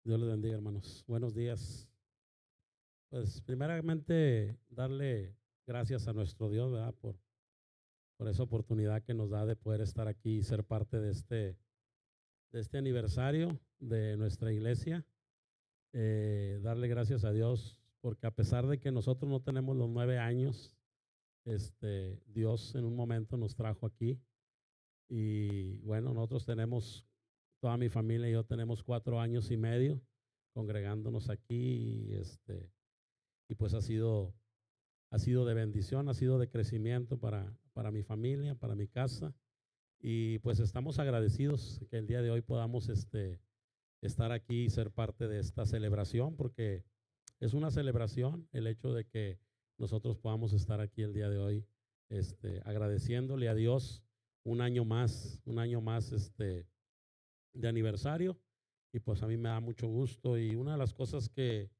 Dios les bendiga, hermanos. Buenos días. Pues primeramente darle gracias a nuestro Dios, ¿verdad? Por esa oportunidad que nos da de poder estar aquí y ser parte de este aniversario de nuestra iglesia. Darle gracias a Dios porque a pesar de que nosotros no tenemos los 9 años, Dios en un momento nos trajo aquí y bueno, nosotros tenemos, toda mi familia y yo tenemos 4 años y medio congregándonos aquí y pues ha sido de bendición, ha sido de crecimiento para mi familia, para mi casa. Y pues estamos agradecidos que el día de hoy podamos estar aquí y ser parte de esta celebración, porque es una celebración el hecho de que nosotros podamos estar aquí el día de hoy, agradeciéndole a Dios un año más de aniversario. Y pues a mí me da mucho gusto. Y una de las cosas que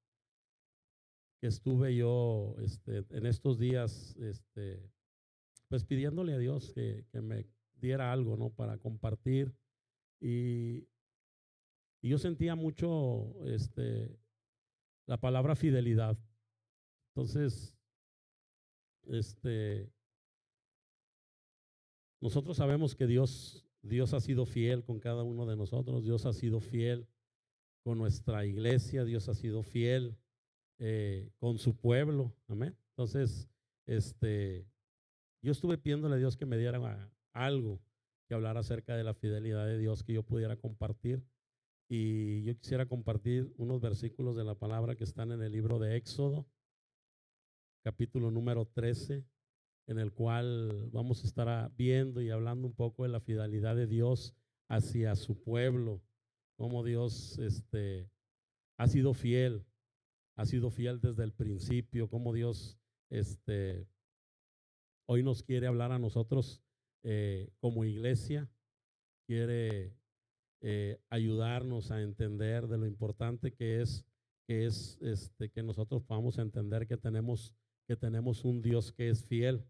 estuve yo en estos días, pues pidiéndole a Dios que me diera algo, ¿no? Para compartir. Y, y yo sentía mucho la palabra fidelidad. Entonces, este, nosotros sabemos que Dios ha sido fiel con cada uno de nosotros. Dios ha sido fiel con nuestra iglesia. Dios ha sido fiel con su pueblo. Amén. Entonces, yo estuve pidiéndole a Dios que me diera algo que hablara acerca de la fidelidad de Dios que yo pudiera compartir. Y yo quisiera compartir unos versículos de la palabra que están en el libro de Éxodo, capítulo número 13, en el cual vamos a estar viendo y hablando un poco de la fidelidad de Dios hacia su pueblo, cómo Dios ha sido fiel desde el principio, cómo Dios hoy nos quiere hablar a nosotros como iglesia, quiere ayudarnos a entender de lo importante que nosotros podamos entender que tenemos un Dios que es fiel.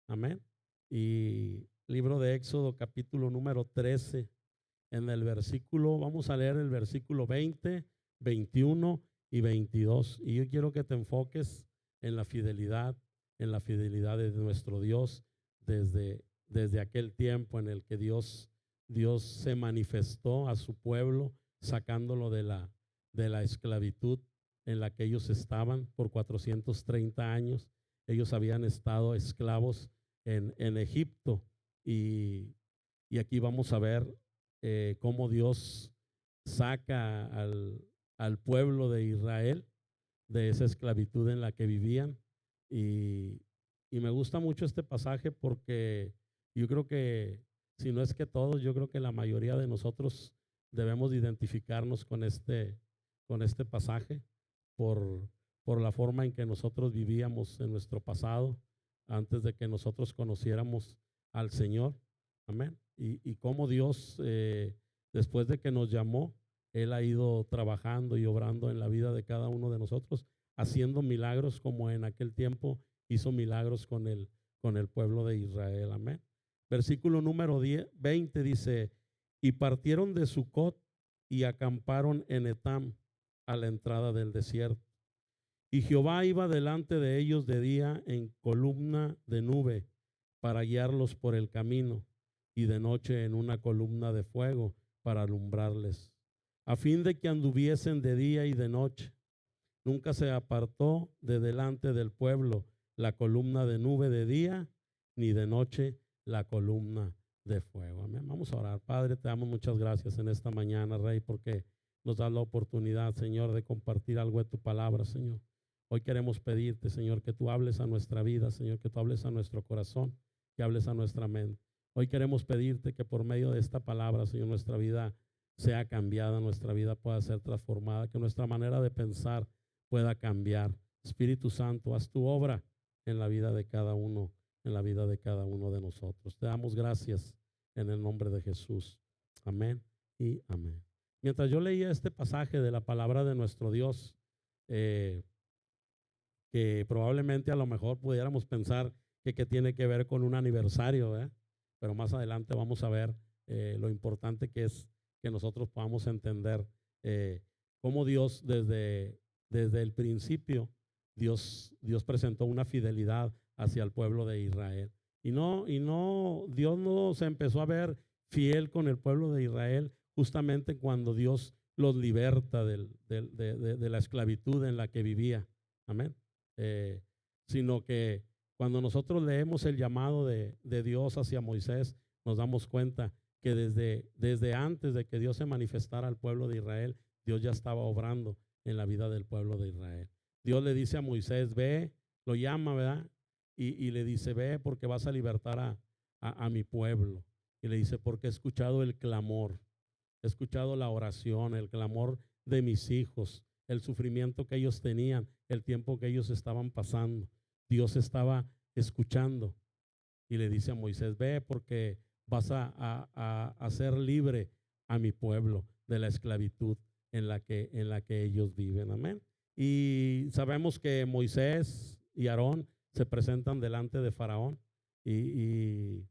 Amén. Y libro de Éxodo, capítulo número 13, en el versículo, vamos a leer el versículo 20, 21 y 22. Y yo quiero que te enfoques en la fidelidad de nuestro Dios desde aquel tiempo en el que Dios se manifestó a su pueblo, sacándolo de la esclavitud en la que ellos estaban por 430 años. Ellos habían estado esclavos en Egipto y aquí vamos a ver cómo Dios saca al pueblo de Israel de esa esclavitud en la que vivían. Y, y me gusta mucho este pasaje porque yo creo que, si no es que todos, yo creo que la mayoría de nosotros debemos identificarnos con este pasaje por, por la forma en que nosotros vivíamos en nuestro pasado antes de que nosotros conociéramos al Señor. Amén. Y cómo Dios, después de que nos llamó, Él ha ido trabajando y obrando en la vida de cada uno de nosotros, haciendo milagros como en aquel tiempo hizo milagros con el pueblo de Israel. Amén. Versículo número 20 dice, y partieron de Sucot y acamparon en Etam a la entrada del desierto. Y Jehová iba delante de ellos de día en columna de nube para guiarlos por el camino, y de noche en una columna de fuego para alumbrarles, a fin de que anduviesen de día y de noche. Nunca se apartó de delante del pueblo la columna de nube de día, ni de noche la columna de fuego. Amén. Vamos a orar. Padre, te damos muchas gracias en esta mañana, Rey, porque nos das la oportunidad, Señor, de compartir algo de tu palabra, Señor. Hoy queremos pedirte, Señor, que tú hables a nuestra vida, Señor, que tú hables a nuestro corazón, que hables a nuestra mente. Hoy queremos pedirte que por medio de esta palabra, Señor, nuestra vida sea cambiada, nuestra vida pueda ser transformada, que nuestra manera de pensar pueda cambiar. Espíritu Santo, haz tu obra en la vida de cada uno, en la vida de cada uno de nosotros. Te damos gracias en el nombre de Jesús. Amén y amén. Mientras yo leía este pasaje de la palabra de nuestro Dios, que probablemente a lo mejor pudiéramos pensar que tiene que ver con un aniversario, ¿eh? Pero más adelante vamos a ver lo importante que es que nosotros podamos entender cómo Dios desde el principio, Dios presentó una fidelidad hacia el pueblo de Israel. Dios no se empezó a ver fiel con el pueblo de Israel justamente cuando Dios los liberta de la esclavitud en la que vivía. Amén. Sino que cuando nosotros leemos el llamado de Dios hacia Moisés, nos damos cuenta que desde antes de que Dios se manifestara al pueblo de Israel, Dios ya estaba obrando en la vida del pueblo de Israel. Dios le dice a Moisés, ve, lo llama, ¿verdad? Y le dice, ve porque vas a libertar a mi pueblo. Y le dice, porque he escuchado el clamor, he escuchado la oración, el clamor de mis hijos, el sufrimiento que ellos tenían, el tiempo que ellos estaban pasando. Dios estaba escuchando y le dice a Moisés, ve porque vas a hacer libre a mi pueblo de la esclavitud en la que ellos viven. Amén. Y sabemos que Moisés y Aarón se presentan delante de Faraón y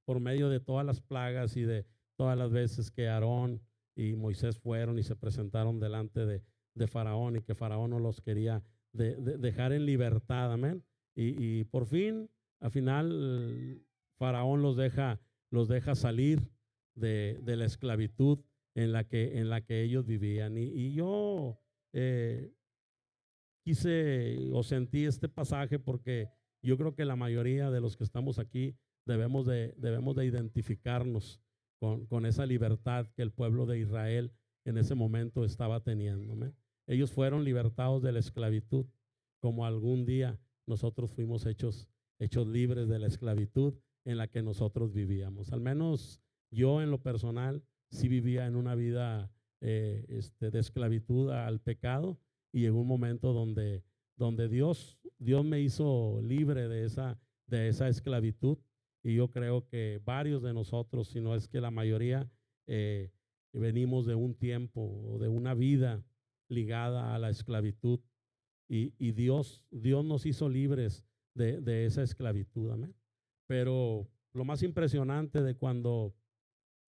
por medio de todas las plagas y de todas las veces que Aarón y Moisés fueron y se presentaron delante de Faraón y que Faraón no los quería dejar en libertad, amén. Y por fin, al final, Faraón los deja salir de la esclavitud en la que ellos vivían. Y yo quise o sentí este pasaje porque yo creo que la mayoría de los que estamos aquí debemos de identificarnos con esa libertad que el pueblo de Israel en ese momento estaba teniendo. ¿Me? Ellos fueron libertados de la esclavitud, como algún día nosotros fuimos hechos libres de la esclavitud en la que nosotros vivíamos. Al menos yo en lo personal sí vivía en una vida de esclavitud al pecado, y llegó un momento donde Dios me hizo libre de esa esclavitud. Y yo creo que varios de nosotros, si no es que la mayoría, venimos de un tiempo o de una vida ligada a la esclavitud. Y Dios nos hizo libres de esa esclavitud. Amén. Pero lo más impresionante de cuando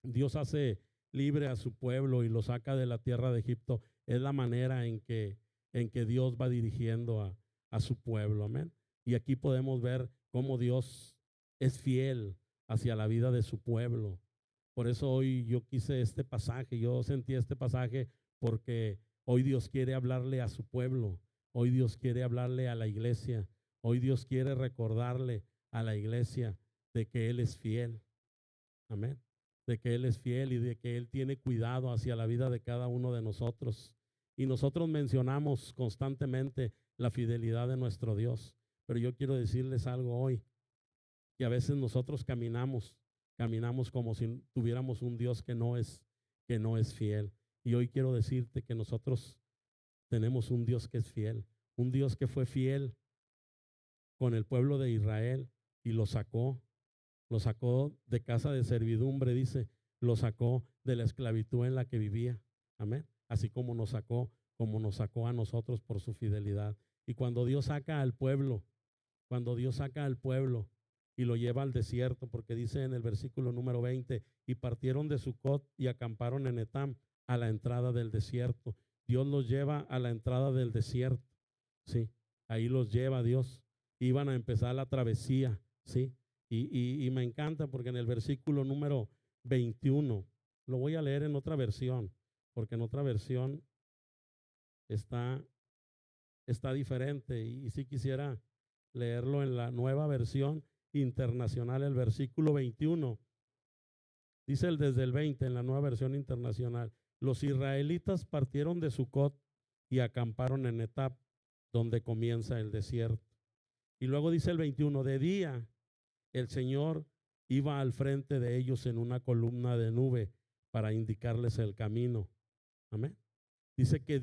Dios hace libre a su pueblo y lo saca de la tierra de Egipto es la manera en que Dios va dirigiendo a su pueblo. Amén. Y aquí podemos ver cómo Dios es fiel hacia la vida de su pueblo. Por eso hoy yo quise este pasaje, yo sentí este pasaje porque hoy Dios quiere hablarle a su pueblo, hoy Dios quiere hablarle a la iglesia, hoy Dios quiere recordarle a la iglesia de que Él es fiel. Amén. De que Él es fiel y de que Él tiene cuidado hacia la vida de cada uno de nosotros. Y nosotros mencionamos constantemente la fidelidad de nuestro Dios. Pero yo quiero decirles algo hoy, que a veces nosotros caminamos como si tuviéramos un Dios que no es fiel. Y hoy quiero decirte que nosotros tenemos un Dios que es fiel, un Dios que fue fiel con el pueblo de Israel y lo sacó de casa de servidumbre, dice, lo sacó de la esclavitud en la que vivía. Amén. Así como nos sacó a nosotros por su fidelidad. Y cuando Dios saca al pueblo y lo lleva al desierto, porque dice en el versículo número 20, y partieron de Sucot y acamparon en Etam, a la entrada del desierto. Dios los lleva a la entrada del desierto, sí, ahí los lleva Dios. Iban a empezar la travesía, sí, y me encanta porque en el versículo número 21, lo voy a leer en otra versión, porque en otra versión está diferente, y sí quisiera leerlo en la Nueva Versión Internacional, el versículo 21. Dice desde el 20 en la Nueva Versión Internacional: los israelitas partieron de Sucot y acamparon en Etam, donde comienza el desierto. Y luego dice el 21, de día el Señor iba al frente de ellos en una columna de nube para indicarles el camino. Amén. Dice que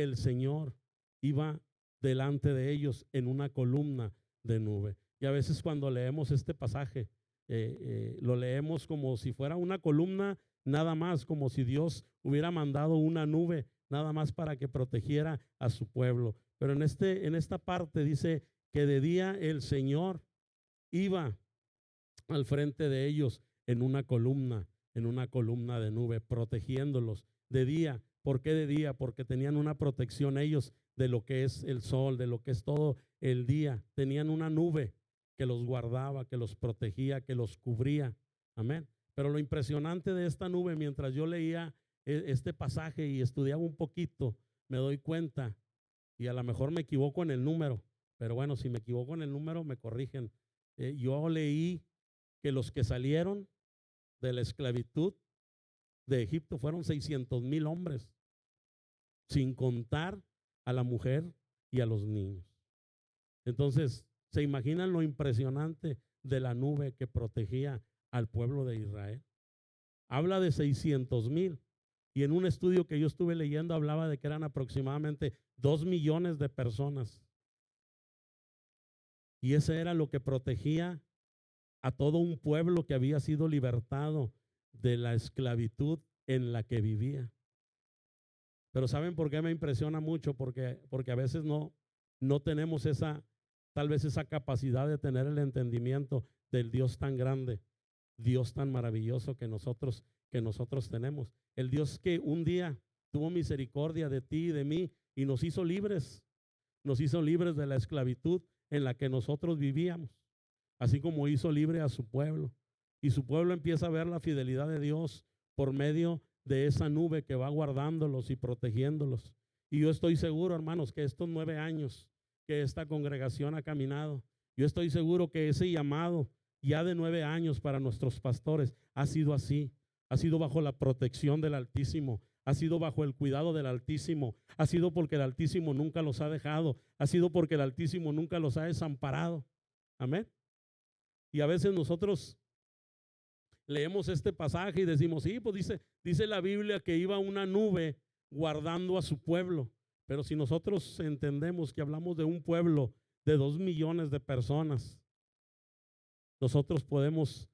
el Señor iba delante de ellos en una columna de nube. Y a veces cuando leemos este pasaje, lo leemos como si fuera una columna nada más, como si Dios hubiera mandado una nube nada más para que protegiera a su pueblo. Pero en esta parte dice que de día el Señor iba al frente de ellos en una columna de nube, protegiéndolos de día. ¿Por qué de día? Porque tenían una protección ellos de lo que es el sol, de lo que es todo el día. Tenían una nube que los guardaba, que los protegía, que los cubría. Amén. Pero lo impresionante de esta nube, mientras yo leía este pasaje y estudiaba un poquito, me doy cuenta, y a lo mejor me equivoco en el número, pero bueno, si me equivoco en el número, me corrigen. Yo leí que los que salieron de la esclavitud de Egipto fueron 600,000 hombres, sin contar a la mujer y a los niños. Entonces, ¿se imaginan lo impresionante de la nube que protegía al pueblo de Israel? Habla de 600,000, y en un estudio que yo estuve leyendo hablaba de que eran aproximadamente 2 millones de personas. Y ese era lo que protegía a todo un pueblo que había sido libertado de la esclavitud en la que vivía. Pero ¿saben por qué me impresiona mucho? Porque a veces no tenemos tal vez esa capacidad de tener el entendimiento del Dios tan grande, Dios tan maravilloso que nosotros tenemos. El Dios que un día tuvo misericordia de ti y de mí y nos hizo libres de la esclavitud en la que nosotros vivíamos, así como hizo libre a su pueblo. Y su pueblo empieza a ver la fidelidad de Dios por medio de esa nube que va guardándolos y protegiéndolos. Y yo estoy seguro, hermanos, que estos 9 años que esta congregación ha caminado, yo estoy seguro que ese llamado ya de 9 años para nuestros pastores ha sido así, ha sido bajo la protección del Altísimo, ha sido bajo el cuidado del Altísimo, ha sido porque el Altísimo nunca los ha dejado, ha sido porque el Altísimo nunca los ha desamparado. Amén. Y a veces nosotros leemos este pasaje y decimos, sí, pues dice la Biblia que iba una nube guardando a su pueblo. Pero si nosotros entendemos que hablamos de un pueblo de 2 millones de personas, nosotros podemos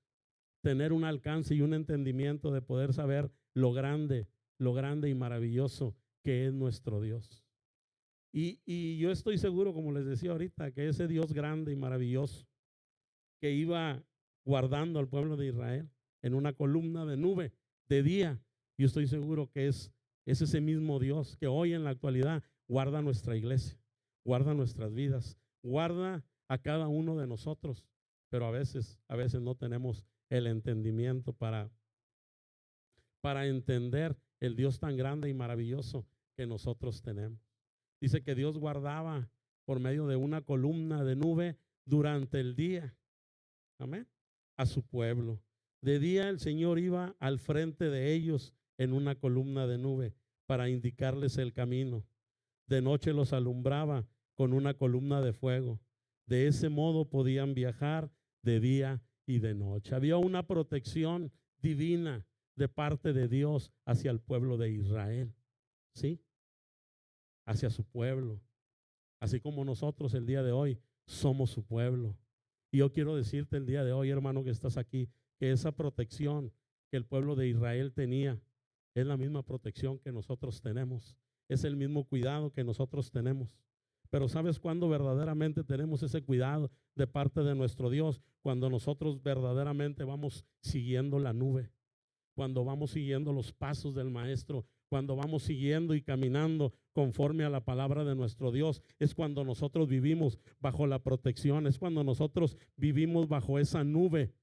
tener un alcance y un entendimiento de poder saber lo grande y maravilloso que es nuestro Dios. Y yo estoy seguro, como les decía ahorita, que ese Dios grande y maravilloso que iba guardando al pueblo de Israel en una columna de nube de día, yo estoy seguro que es ese mismo Dios que hoy en la actualidad guarda nuestra iglesia, guarda nuestras vidas, guarda a cada uno de nosotros, pero a veces no tenemos el entendimiento para entender el Dios tan grande y maravilloso que nosotros tenemos. Dice que Dios guardaba por medio de una columna de nube durante el día, amén, a su pueblo. De día el Señor iba al frente de ellos en una columna de nube para indicarles el camino. De noche los alumbraba con una columna de fuego. De ese modo podían viajar de día y de noche. Había una protección divina de parte de Dios hacia el pueblo de Israel, ¿sí? Hacia su pueblo, así como nosotros el día de hoy somos su pueblo. Y yo quiero decirte el día de hoy, hermano, que estás aquí, que esa protección que el pueblo de Israel tenía es la misma protección que nosotros tenemos, es el mismo cuidado que nosotros tenemos. Pero ¿sabes cuándo verdaderamente tenemos ese cuidado de parte de nuestro Dios? Cuando nosotros verdaderamente vamos siguiendo la nube, cuando vamos siguiendo los pasos del Maestro, cuando vamos siguiendo y caminando conforme a la palabra de nuestro Dios, es cuando nosotros vivimos bajo la protección, es cuando nosotros vivimos bajo esa nube,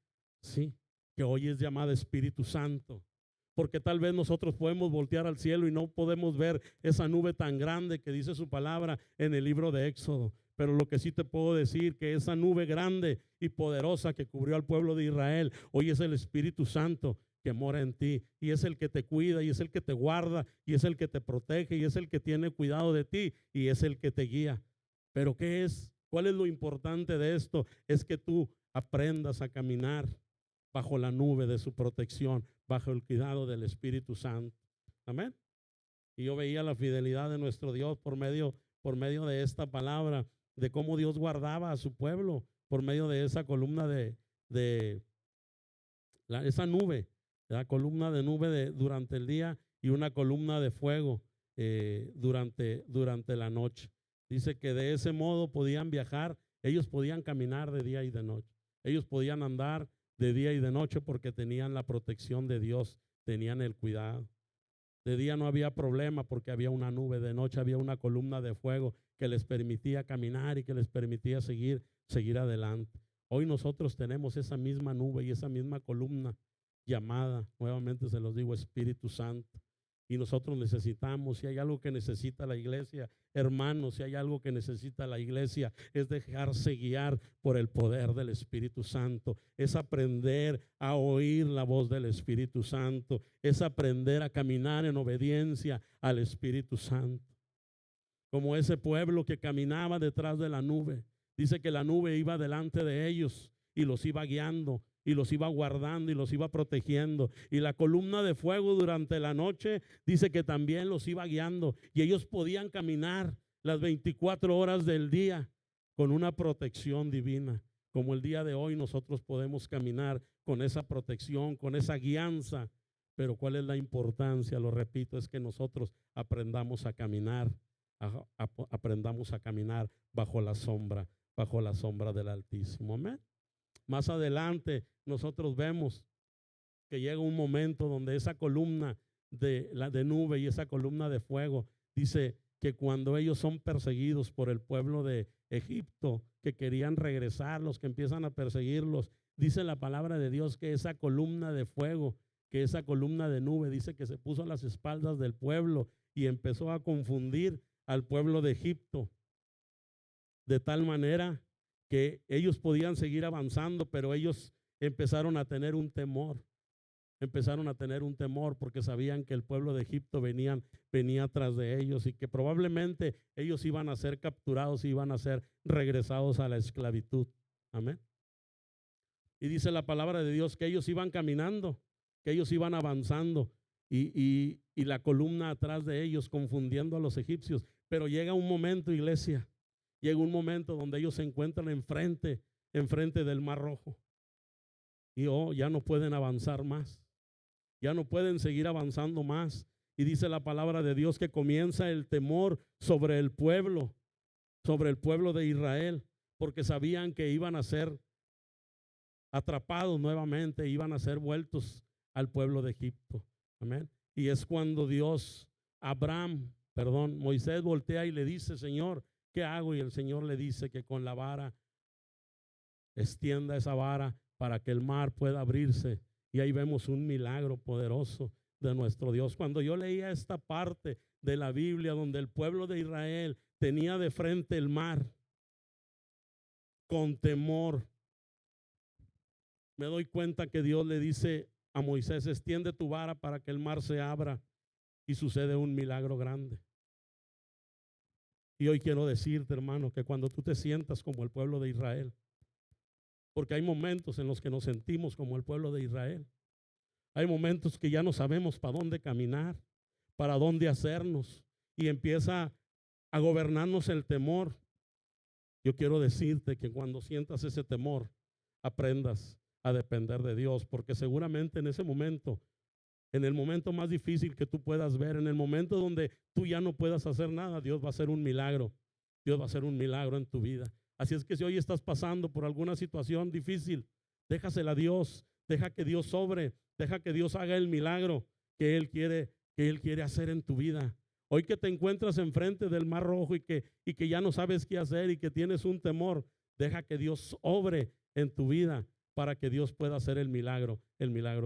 sí, que hoy es llamada Espíritu Santo. Porque tal vez nosotros podemos voltear al cielo y no podemos ver esa nube tan grande que dice su palabra en el libro de Éxodo. Pero lo que sí te puedo decir, que esa nube grande y poderosa que cubrió al pueblo de Israel, hoy es el Espíritu Santo que mora en ti, y es el que te cuida, y es el que te guarda, y es el que te protege, y es el que tiene cuidado de ti, y es el que te guía. Pero ¿qué es? ¿Cuál es lo importante de esto? Es que tú aprendas a caminar bajo la nube de su protección, bajo el cuidado del Espíritu Santo. Amén. Y yo veía la fidelidad de nuestro Dios por medio de esta palabra, de cómo Dios guardaba a su pueblo por medio de esa columna esa nube, la columna de nube durante el día y una columna de fuego durante la noche. Dice que de ese modo podían viajar, ellos podían caminar de día y de noche, ellos podían andar de día y de noche porque tenían la protección de Dios, tenían el cuidado. De día no había problema porque había una nube, de noche había una columna de fuego que les permitía caminar y que les permitía seguir adelante. Hoy nosotros tenemos esa misma nube y esa misma columna llamada, nuevamente se los digo, Espíritu Santo. Y nosotros necesitamos, si hay algo que necesita la iglesia, hermanos, si hay algo que necesita la iglesia, es dejarse guiar por el poder del Espíritu Santo, es aprender a oír la voz del Espíritu Santo, es aprender a caminar en obediencia al Espíritu Santo. Como ese pueblo que caminaba detrás de la nube, dice que la nube iba delante de ellos y los iba guiando, y los iba guardando y los iba protegiendo. Y la columna de fuego durante la noche dice que también los iba guiando. Y ellos podían caminar las 24 horas del día con una protección divina. Como el día de hoy nosotros podemos caminar con esa protección, con esa guianza. Pero ¿cuál es la importancia? Lo repito, es que nosotros aprendamos a caminar, aprendamos a caminar bajo la sombra del Altísimo. Amén. Más adelante nosotros vemos que llega un momento donde esa columna de nube y esa columna de fuego dice que cuando ellos son perseguidos por el pueblo de Egipto, que querían regresar, los que empiezan a perseguirlos, dice la palabra de Dios que esa columna de fuego, que esa columna de nube, dice que se puso a las espaldas del pueblo y empezó a confundir al pueblo de Egipto, de tal manera que ellos podían seguir avanzando, pero ellos empezaron a tener un temor. Empezaron a tener un temor porque sabían que el pueblo de Egipto venía tras de ellos y que probablemente ellos iban a ser capturados y iban a ser regresados a la esclavitud. Amén. Y dice la palabra de Dios que ellos iban caminando, que ellos iban avanzando y la columna atrás de ellos confundiendo a los egipcios. Pero llega un momento, iglesia, llega un momento donde ellos se encuentran enfrente del Mar Rojo. Y ya no pueden avanzar más. Ya no pueden seguir avanzando más. Y dice la palabra de Dios que comienza el temor sobre el pueblo de Israel, porque sabían que iban a ser atrapados nuevamente, iban a ser vueltos al pueblo de Egipto. Amén. Y es cuando Moisés voltea y le dice: Señor, ¿qué hago? Y el Señor le dice que con la vara extienda esa vara para que el mar pueda abrirse. Y ahí vemos un milagro poderoso de nuestro Dios. Cuando yo leía esta parte de la Biblia donde el pueblo de Israel tenía de frente el mar, con temor, me doy cuenta que Dios le dice a Moisés: extiende tu vara para que el mar se abra, y sucede un milagro grande. Y hoy quiero decirte, hermano, que cuando tú te sientas como el pueblo de Israel, porque hay momentos en los que nos sentimos como el pueblo de Israel, hay momentos que ya no sabemos para dónde caminar, para dónde hacernos, y empieza a gobernarnos el temor. Yo quiero decirte que cuando sientas ese temor, aprendas a depender de Dios, porque seguramente en ese momento, en el momento más difícil que tú puedas ver, en el momento donde tú ya no puedas hacer nada, Dios va a hacer un milagro. Dios va a hacer un milagro en tu vida. Así es que si hoy estás pasando por alguna situación difícil, déjasela a Dios, deja que Dios sobre, deja que Dios haga el milagro que Él quiere hacer en tu vida. Hoy que te encuentras enfrente del Mar Rojo y que ya no sabes qué hacer y que tienes un temor, deja que Dios obre en tu vida para que Dios pueda hacer el milagro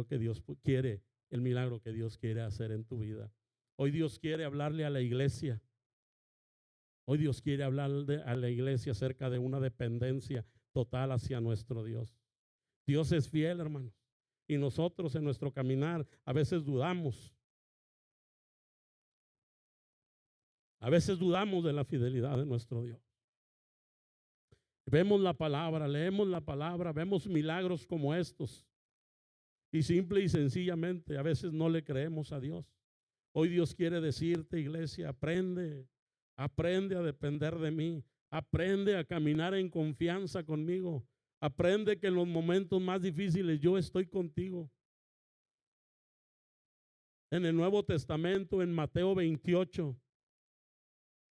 que Dios quiere, el milagro que Dios quiere hacer en tu vida. Hoy Dios quiere hablarle a la iglesia. Hoy Dios quiere hablarle a la iglesia acerca de una dependencia total hacia nuestro Dios. Dios es fiel, hermanos. Y nosotros en nuestro caminar a veces dudamos. A veces dudamos de la fidelidad de nuestro Dios. Vemos la palabra, leemos la palabra, vemos milagros como estos. Y simple y sencillamente a veces no le creemos a Dios. Hoy Dios quiere decirte, iglesia, aprende a depender de mí. Aprende a caminar en confianza conmigo. Aprende que en los momentos más difíciles yo estoy contigo. En el Nuevo Testamento, en Mateo 28,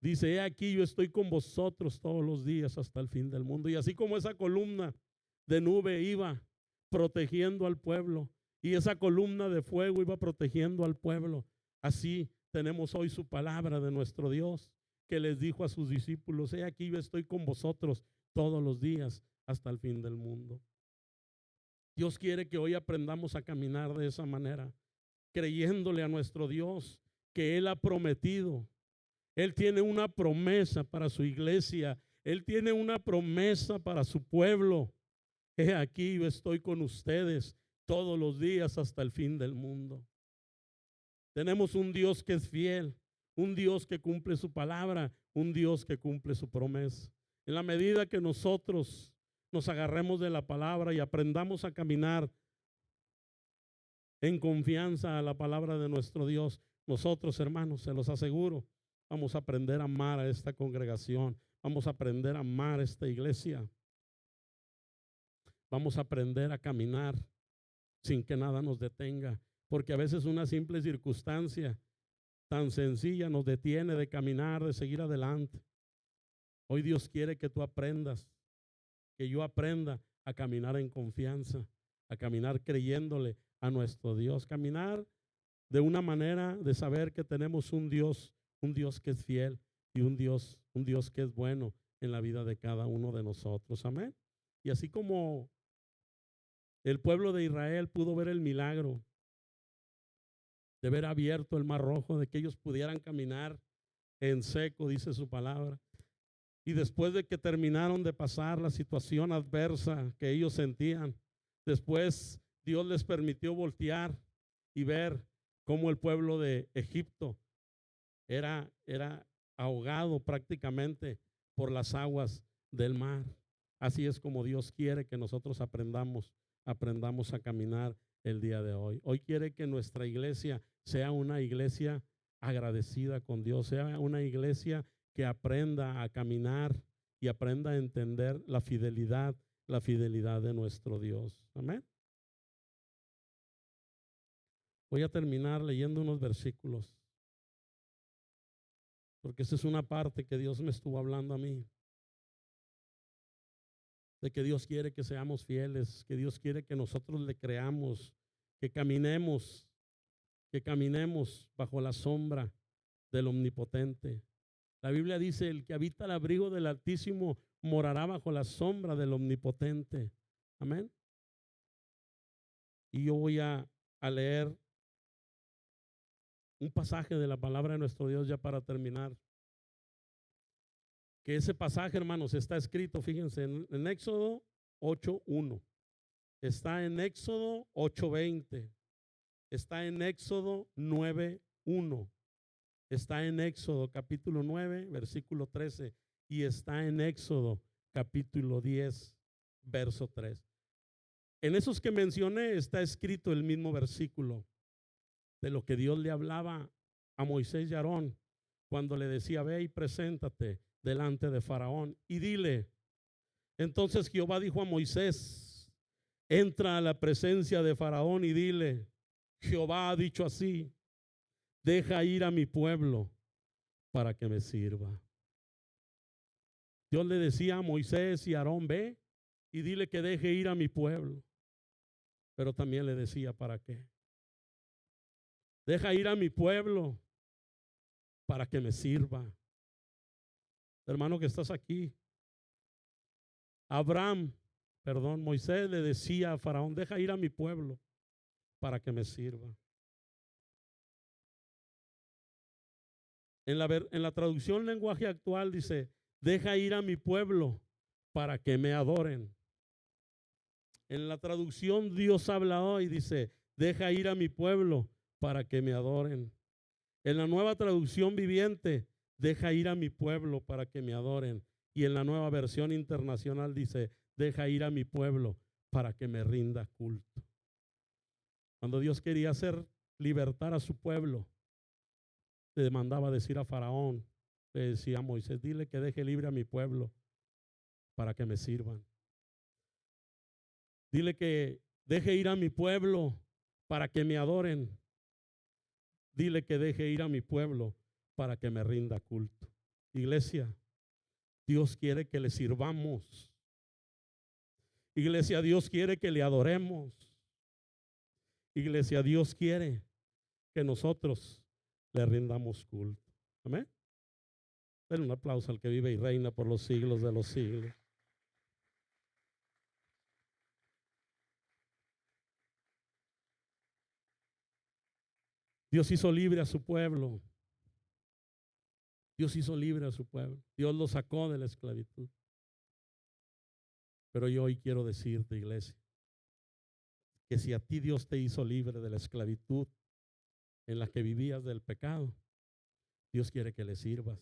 dice: he aquí yo estoy con vosotros todos los días hasta el fin del mundo. Y así como esa columna de nube iba protegiendo al pueblo y esa columna de fuego iba protegiendo al pueblo, Así tenemos hoy su palabra de nuestro Dios, que les dijo a sus discípulos: he aquí, yo estoy con vosotros todos los días hasta el fin del mundo. Dios quiere que hoy aprendamos a caminar de esa manera, creyéndole a nuestro Dios que Él ha prometido. Él tiene una promesa para su iglesia. Él tiene una promesa para su pueblo. He aquí, yo estoy con ustedes todos los días hasta el fin del mundo. Tenemos un Dios que es fiel, un Dios que cumple su palabra, un Dios que cumple su promesa. En la medida que nosotros nos agarremos de la palabra y aprendamos a caminar en confianza a la palabra de nuestro Dios, nosotros, hermanos, se los aseguro, vamos a aprender a amar a esta congregación, vamos a aprender a amar a esta iglesia, vamos a aprender a caminar sin que nada nos detenga, porque a veces una simple circunstancia tan sencilla nos detiene de caminar, de seguir adelante. Hoy Dios quiere que tú aprendas, que yo aprenda a caminar en confianza, a caminar creyéndole a nuestro Dios, caminar de una manera de saber que tenemos un Dios que es fiel y un Dios que es bueno en la vida de cada uno de nosotros. Amén. Y así como el pueblo de Israel pudo ver el milagro de ver abierto el mar rojo, de que ellos pudieran caminar en seco, dice su palabra. Y después de que terminaron de pasar la situación adversa que ellos sentían, después Dios les permitió voltear y ver cómo el pueblo de Egipto era ahogado prácticamente por las aguas del mar. Así es como Dios quiere que nosotros aprendamos a caminar el día de hoy. Hoy quiere que nuestra iglesia sea una iglesia agradecida con Dios, sea una iglesia que aprenda a caminar y aprenda a entender la fidelidad de nuestro Dios. Amén. Voy a terminar leyendo unos versículos, porque esa es una parte que Dios me estuvo hablando a mí, de que Dios quiere que seamos fieles, que Dios quiere que nosotros le creamos, que caminemos bajo la sombra del Omnipotente. La Biblia dice: el que habita el abrigo del Altísimo morará bajo la sombra del Omnipotente. Amén. Y yo voy a leer un pasaje de la palabra de nuestro Dios ya para terminar. Que ese pasaje, hermanos, está escrito, fíjense, en Éxodo 8:1. Está en Éxodo 8:20. Está en Éxodo 9:1. Está en Éxodo capítulo 9, versículo 13. Y está en Éxodo capítulo 10, verso 3. En esos que mencioné está escrito el mismo versículo de lo que Dios le hablaba a Moisés y Aarón cuando le decía: ve y preséntate delante de Faraón y dile. Entonces Jehová dijo a Moisés: entra a la presencia de Faraón y dile: Jehová ha dicho así, deja ir a mi pueblo para que me sirva. Dios le decía a Moisés y a Aarón: ve y dile que deje ir a mi pueblo. Pero también le decía: ¿para qué? Deja ir a mi pueblo para que me sirva. Hermano que estás aquí, Moisés le decía a Faraón: deja ir a mi pueblo para que me sirva. En la traducción lenguaje actual dice: deja ir a mi pueblo para que me adoren. En la traducción Dios habla hoy dice: deja ir a mi pueblo para que me adoren. En la nueva traducción viviente, deja ir a mi pueblo para que me adoren. Y en la nueva versión internacional dice: deja ir a mi pueblo para que me rinda culto. Cuando Dios quería hacer libertar a su pueblo, le mandaba decir a Faraón, le decía a Moisés: dile que deje libre a mi pueblo para que me sirvan. Dile que deje ir a mi pueblo para que me adoren. Dile que deje ir a mi pueblo para que me rinda culto. Iglesia, Dios quiere que le sirvamos. Iglesia, Dios quiere que le adoremos. Iglesia, Dios quiere que nosotros le rindamos culto. Amén. Denle un aplauso al que vive y reina por los siglos de los siglos. Dios hizo libre a su pueblo. Dios hizo libre a su pueblo. Dios lo sacó de la esclavitud. Pero yo hoy quiero decirte, iglesia, que si a ti Dios te hizo libre de la esclavitud en la que vivías del pecado, Dios quiere que le sirvas.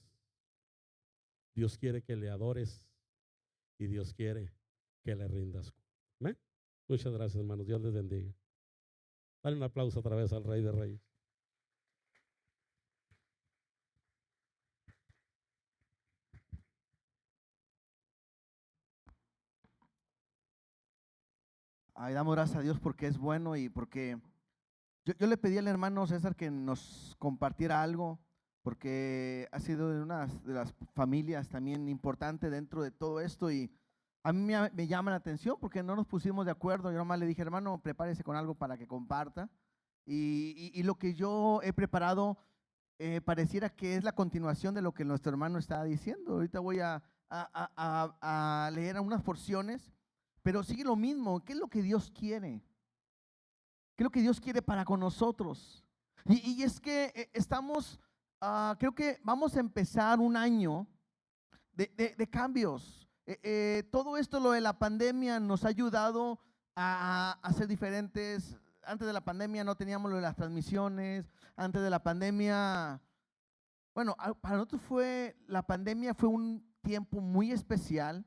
Dios quiere que le adores y Dios quiere que le rindas. ¿Amén? Muchas gracias, hermanos. Dios les bendiga. Dale un aplauso otra vez al Rey de Reyes. Ay, damos gracias a Dios porque es bueno y porque yo le pedí al hermano César que nos compartiera algo, porque ha sido de una de las familias también importante dentro de todo esto y a mí me llama la atención porque no nos pusimos de acuerdo. Yo nomás le dije, hermano, prepárese con algo para que comparta y lo que yo he preparado pareciera que es la continuación de lo que nuestro hermano está diciendo. Ahorita voy a leer unas porciones, pero sigue lo mismo. ¿Qué es lo que Dios quiere? ¿Qué es lo que Dios quiere para con nosotros? Y es que estamos, creo que vamos a empezar un año de cambios. Todo esto, lo de la pandemia, nos ha ayudado a ser diferentes. Antes de la pandemia no teníamos lo de las transmisiones. Antes de la pandemia, bueno, para nosotros la pandemia fue un tiempo muy especial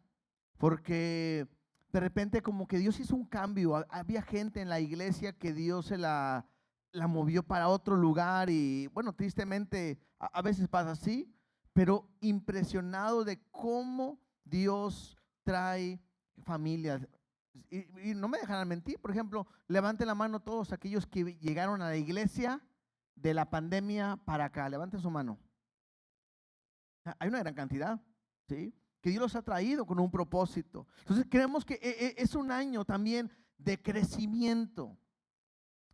porque de repente como que Dios hizo un cambio. Había gente en la iglesia que Dios se la movió para otro lugar y bueno, tristemente a veces pasa así, pero impresionado de cómo Dios trae familias. Y no me dejarán mentir. Por ejemplo, levanten la mano todos aquellos que llegaron a la iglesia de la pandemia para acá. Levanten su mano. Hay una gran cantidad, ¿sí? Que Dios los ha traído con un propósito. Entonces creemos que es un año también de crecimiento.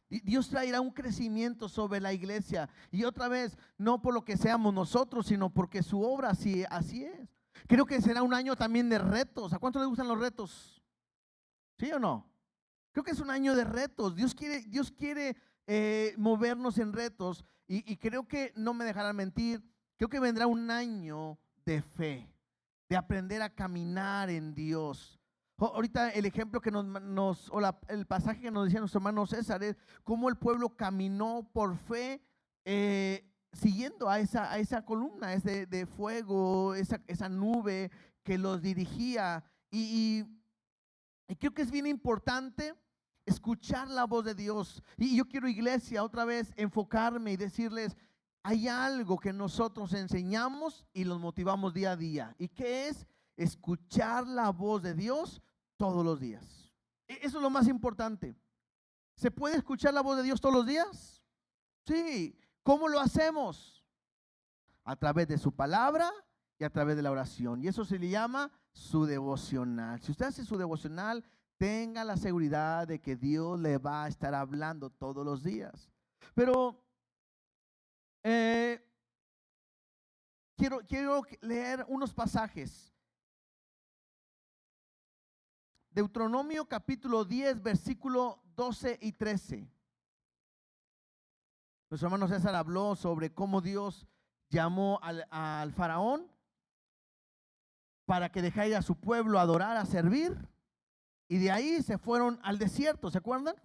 Dios traerá un crecimiento sobre la iglesia. Y otra vez, no por lo que seamos nosotros, sino porque su obra así es. Creo que será un año también de retos. ¿A cuántos les gustan los retos? ¿Sí o no? Creo que es un año de retos. Dios quiere movernos en retos. Y creo que, no me dejarán mentir, creo que vendrá un año de fe, de aprender a caminar en Dios. Ahorita el ejemplo que el pasaje que nos decía nuestro hermano César es cómo el pueblo caminó por fe, siguiendo a esa columna, de fuego, esa nube que los dirigía. Y creo que es bien importante escuchar la voz de Dios. Y yo quiero, iglesia, otra vez enfocarme y decirles, hay algo que nosotros enseñamos y los motivamos día a día. ¿Y qué es? Escuchar la voz de Dios todos los días. Eso es lo más importante. ¿Se puede escuchar la voz de Dios todos los días? Sí. ¿Cómo lo hacemos? A través de su palabra y a través de la oración. Y eso se le llama su devocional. Si usted hace su devocional, tenga la seguridad de que Dios le va a estar hablando todos los días. Pero quiero leer unos pasajes. Deuteronomio capítulo 10, versículo 12 y 13. Nuestro hermano César habló sobre cómo Dios llamó al faraón para que dejara a su pueblo adorar, a servir. Y de ahí se fueron al desierto, ¿se acuerdan?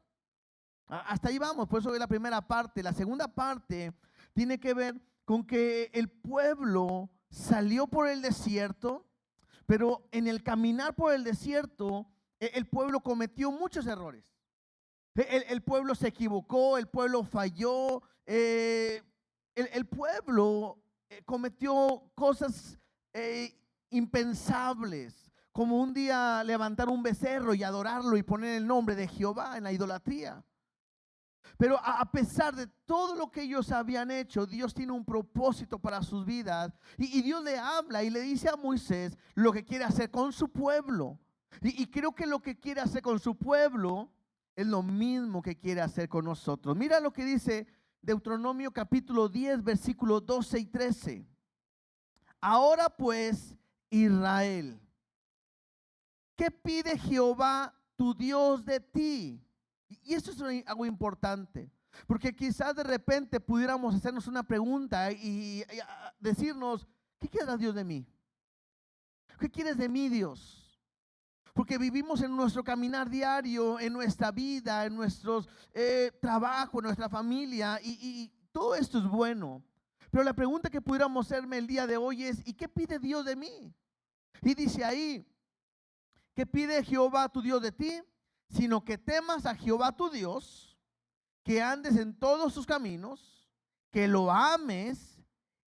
Hasta ahí vamos, por eso es la primera parte. La segunda parte tiene que ver con que el pueblo salió por el desierto, pero en el caminar por el desierto, el pueblo cometió muchos errores. El pueblo se equivocó, el pueblo falló, el pueblo cometió cosas impensables, como un día levantar un becerro y adorarlo y poner el nombre de Jehová en la idolatría. Pero a pesar de todo lo que ellos habían hecho, Dios tiene un propósito para sus vidas. Y Dios le habla y le dice a Moisés lo que quiere hacer con su pueblo. Y creo que lo que quiere hacer con su pueblo es lo mismo que quiere hacer con nosotros. Mira lo que dice Deuteronomio capítulo 10, versículos 12 y 13. Ahora pues, Israel, ¿qué pide Jehová tu Dios de ti? Y esto es algo importante, porque quizás de repente pudiéramos hacernos una pregunta y decirnos, ¿qué quiere Dios de mí? ¿Qué quieres de mí, Dios? Porque vivimos en nuestro caminar diario, en nuestra vida, en nuestros trabajos, en nuestra familia, y todo esto es bueno. Pero la pregunta que pudiéramos hacerme el día de hoy es, ¿y qué pide Dios de mí? Y dice ahí, ¿qué pide Jehová tu Dios de ti? Sino que temas a Jehová tu Dios, que andes en todos sus caminos, que lo ames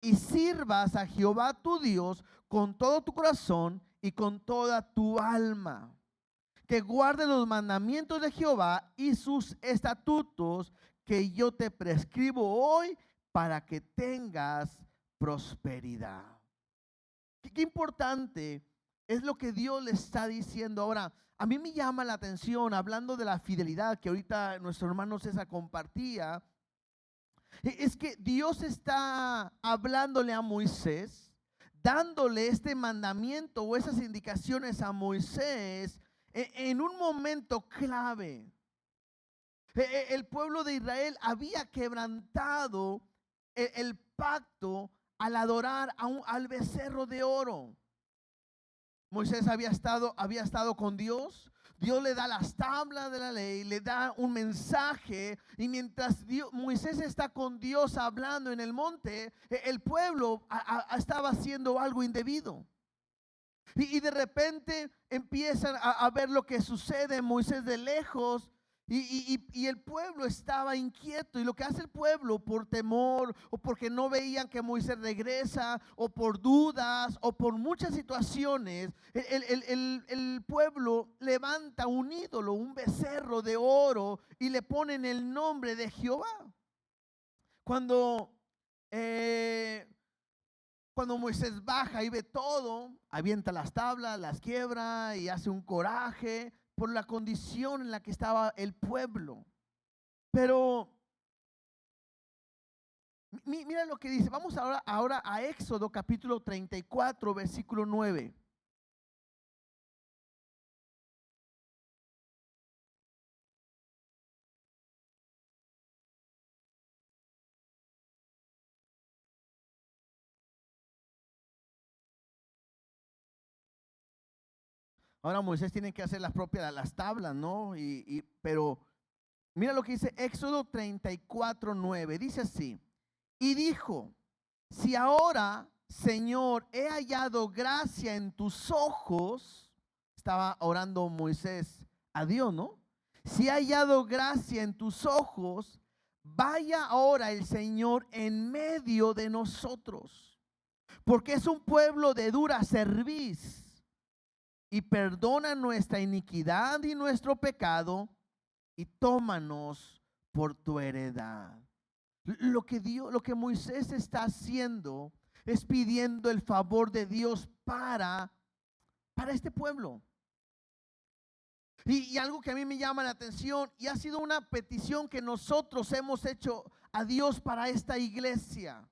y sirvas a Jehová tu Dios con todo tu corazón y con toda tu alma, que guarde los mandamientos de Jehová y sus estatutos que yo te prescribo hoy para que tengas prosperidad. Qué importante es lo que Dios le está diciendo. Ahora, a mí me llama la atención, hablando de la fidelidad que ahorita nuestro hermano César compartía, es que Dios está hablándole a Moisés, dándole este mandamiento o esas indicaciones a Moisés en un momento clave. El pueblo de Israel había quebrantado el pacto al adorar al becerro de oro. Moisés había estado con Dios. Dios le da las tablas de la ley, le da un mensaje, y mientras Moisés está con Dios hablando en el monte, el pueblo estaba haciendo algo indebido. Y de repente empiezan a ver lo que sucede. Moisés de lejos, y el pueblo estaba inquieto. Y lo que hace el pueblo, por temor o porque no veían que Moisés regresa, o por dudas o por muchas situaciones, el pueblo levanta un ídolo, un becerro de oro, y le ponen el nombre de Jehová. Cuando Moisés baja y ve todo, avienta las tablas, las quiebra y hace un coraje por la condición en la que estaba el pueblo. Pero mira lo que dice. Vamos ahora a Éxodo capítulo 34, versículo 9. Ahora Moisés tiene que hacer las propias las tablas, ¿no? Pero mira lo que dice Éxodo 34, 9. Dice así: y dijo, si ahora, Señor, he hallado gracia en tus ojos. Estaba orando Moisés a Dios, ¿no? Si he hallado gracia en tus ojos, vaya ahora el Señor en medio de nosotros, porque es un pueblo de dura cerviz, y perdona nuestra iniquidad y nuestro pecado, y tómanos por tu heredad. Lo que Moisés está haciendo es pidiendo el favor de Dios para este pueblo. Y algo que a mí me llama la atención, y ha sido una petición que nosotros hemos hecho a Dios para esta iglesia,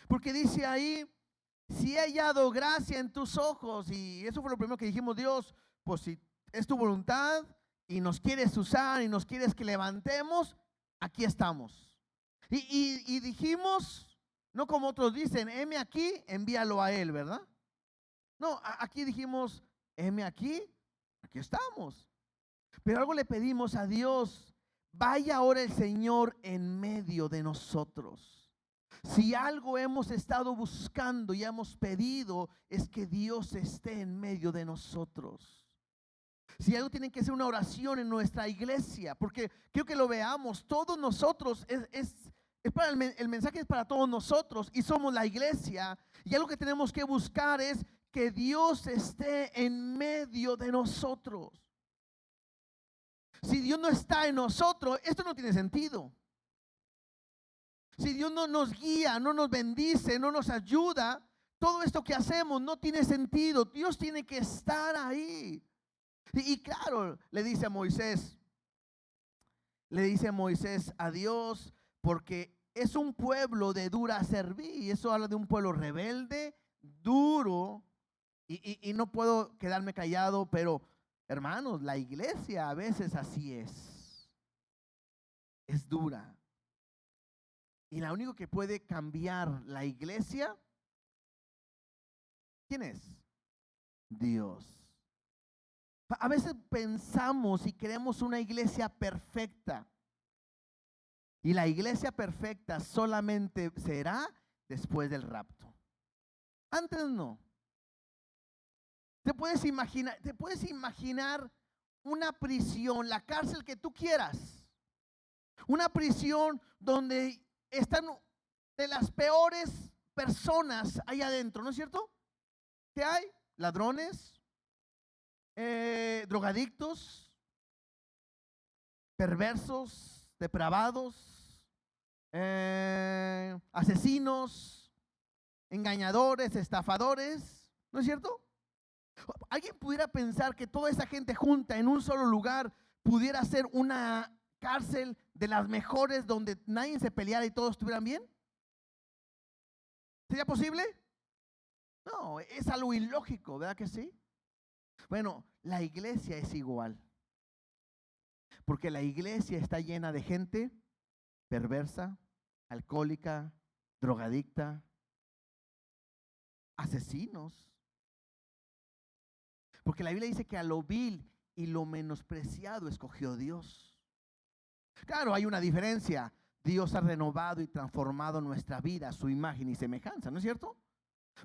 porque dice ahí, si he hallado gracia en tus ojos. Y eso fue lo primero que dijimos: Dios, pues si es tu voluntad y nos quieres usar y nos quieres que levantemos, aquí estamos. Y dijimos, no como otros dicen, heme aquí, envíalo a él, ¿verdad? No, aquí dijimos, heme aquí estamos. Pero algo le pedimos a Dios: vaya ahora el Señor en medio de nosotros. Si algo hemos estado buscando y hemos pedido, es que Dios esté en medio de nosotros. Si algo tiene que ser una oración en nuestra iglesia, porque quiero que lo veamos, todos nosotros, el mensaje es para todos nosotros y somos la iglesia, y algo que tenemos que buscar es que Dios esté en medio de nosotros. Si Dios no está en nosotros, esto no tiene sentido. Si Dios no nos guía, no nos bendice, no nos ayuda, todo esto que hacemos no tiene sentido. Dios tiene que estar ahí. Y claro, le dice Moisés a Dios, porque es un pueblo de dura servir, y eso habla de un pueblo rebelde, duro, y no puedo quedarme callado, pero hermanos, la iglesia a veces así es dura. Y la único que puede cambiar la iglesia, ¿quién es? Dios. A veces pensamos y queremos una iglesia perfecta. Y la iglesia perfecta solamente será después del rapto. Antes no. Te puedes imaginar una prisión, la cárcel que tú quieras. Una prisión donde están de las peores personas ahí adentro, ¿no es cierto? ¿Qué hay? Ladrones, drogadictos, perversos, depravados, asesinos, engañadores, estafadores, ¿no es cierto? ¿Alguien pudiera pensar que toda esa gente junta en un solo lugar pudiera ser una cárcel de las mejores donde nadie se peleara y todos estuvieran bien? ¿Sería posible? No, es algo ilógico, ¿verdad que sí? Bueno, la iglesia es igual, porque la iglesia está llena de gente perversa, alcohólica, drogadicta, asesinos. Porque la Biblia dice que a lo vil y lo menospreciado escogió Dios. Claro, hay una diferencia. Dios ha renovado y transformado nuestra vida a su imagen y semejanza, ¿no es cierto?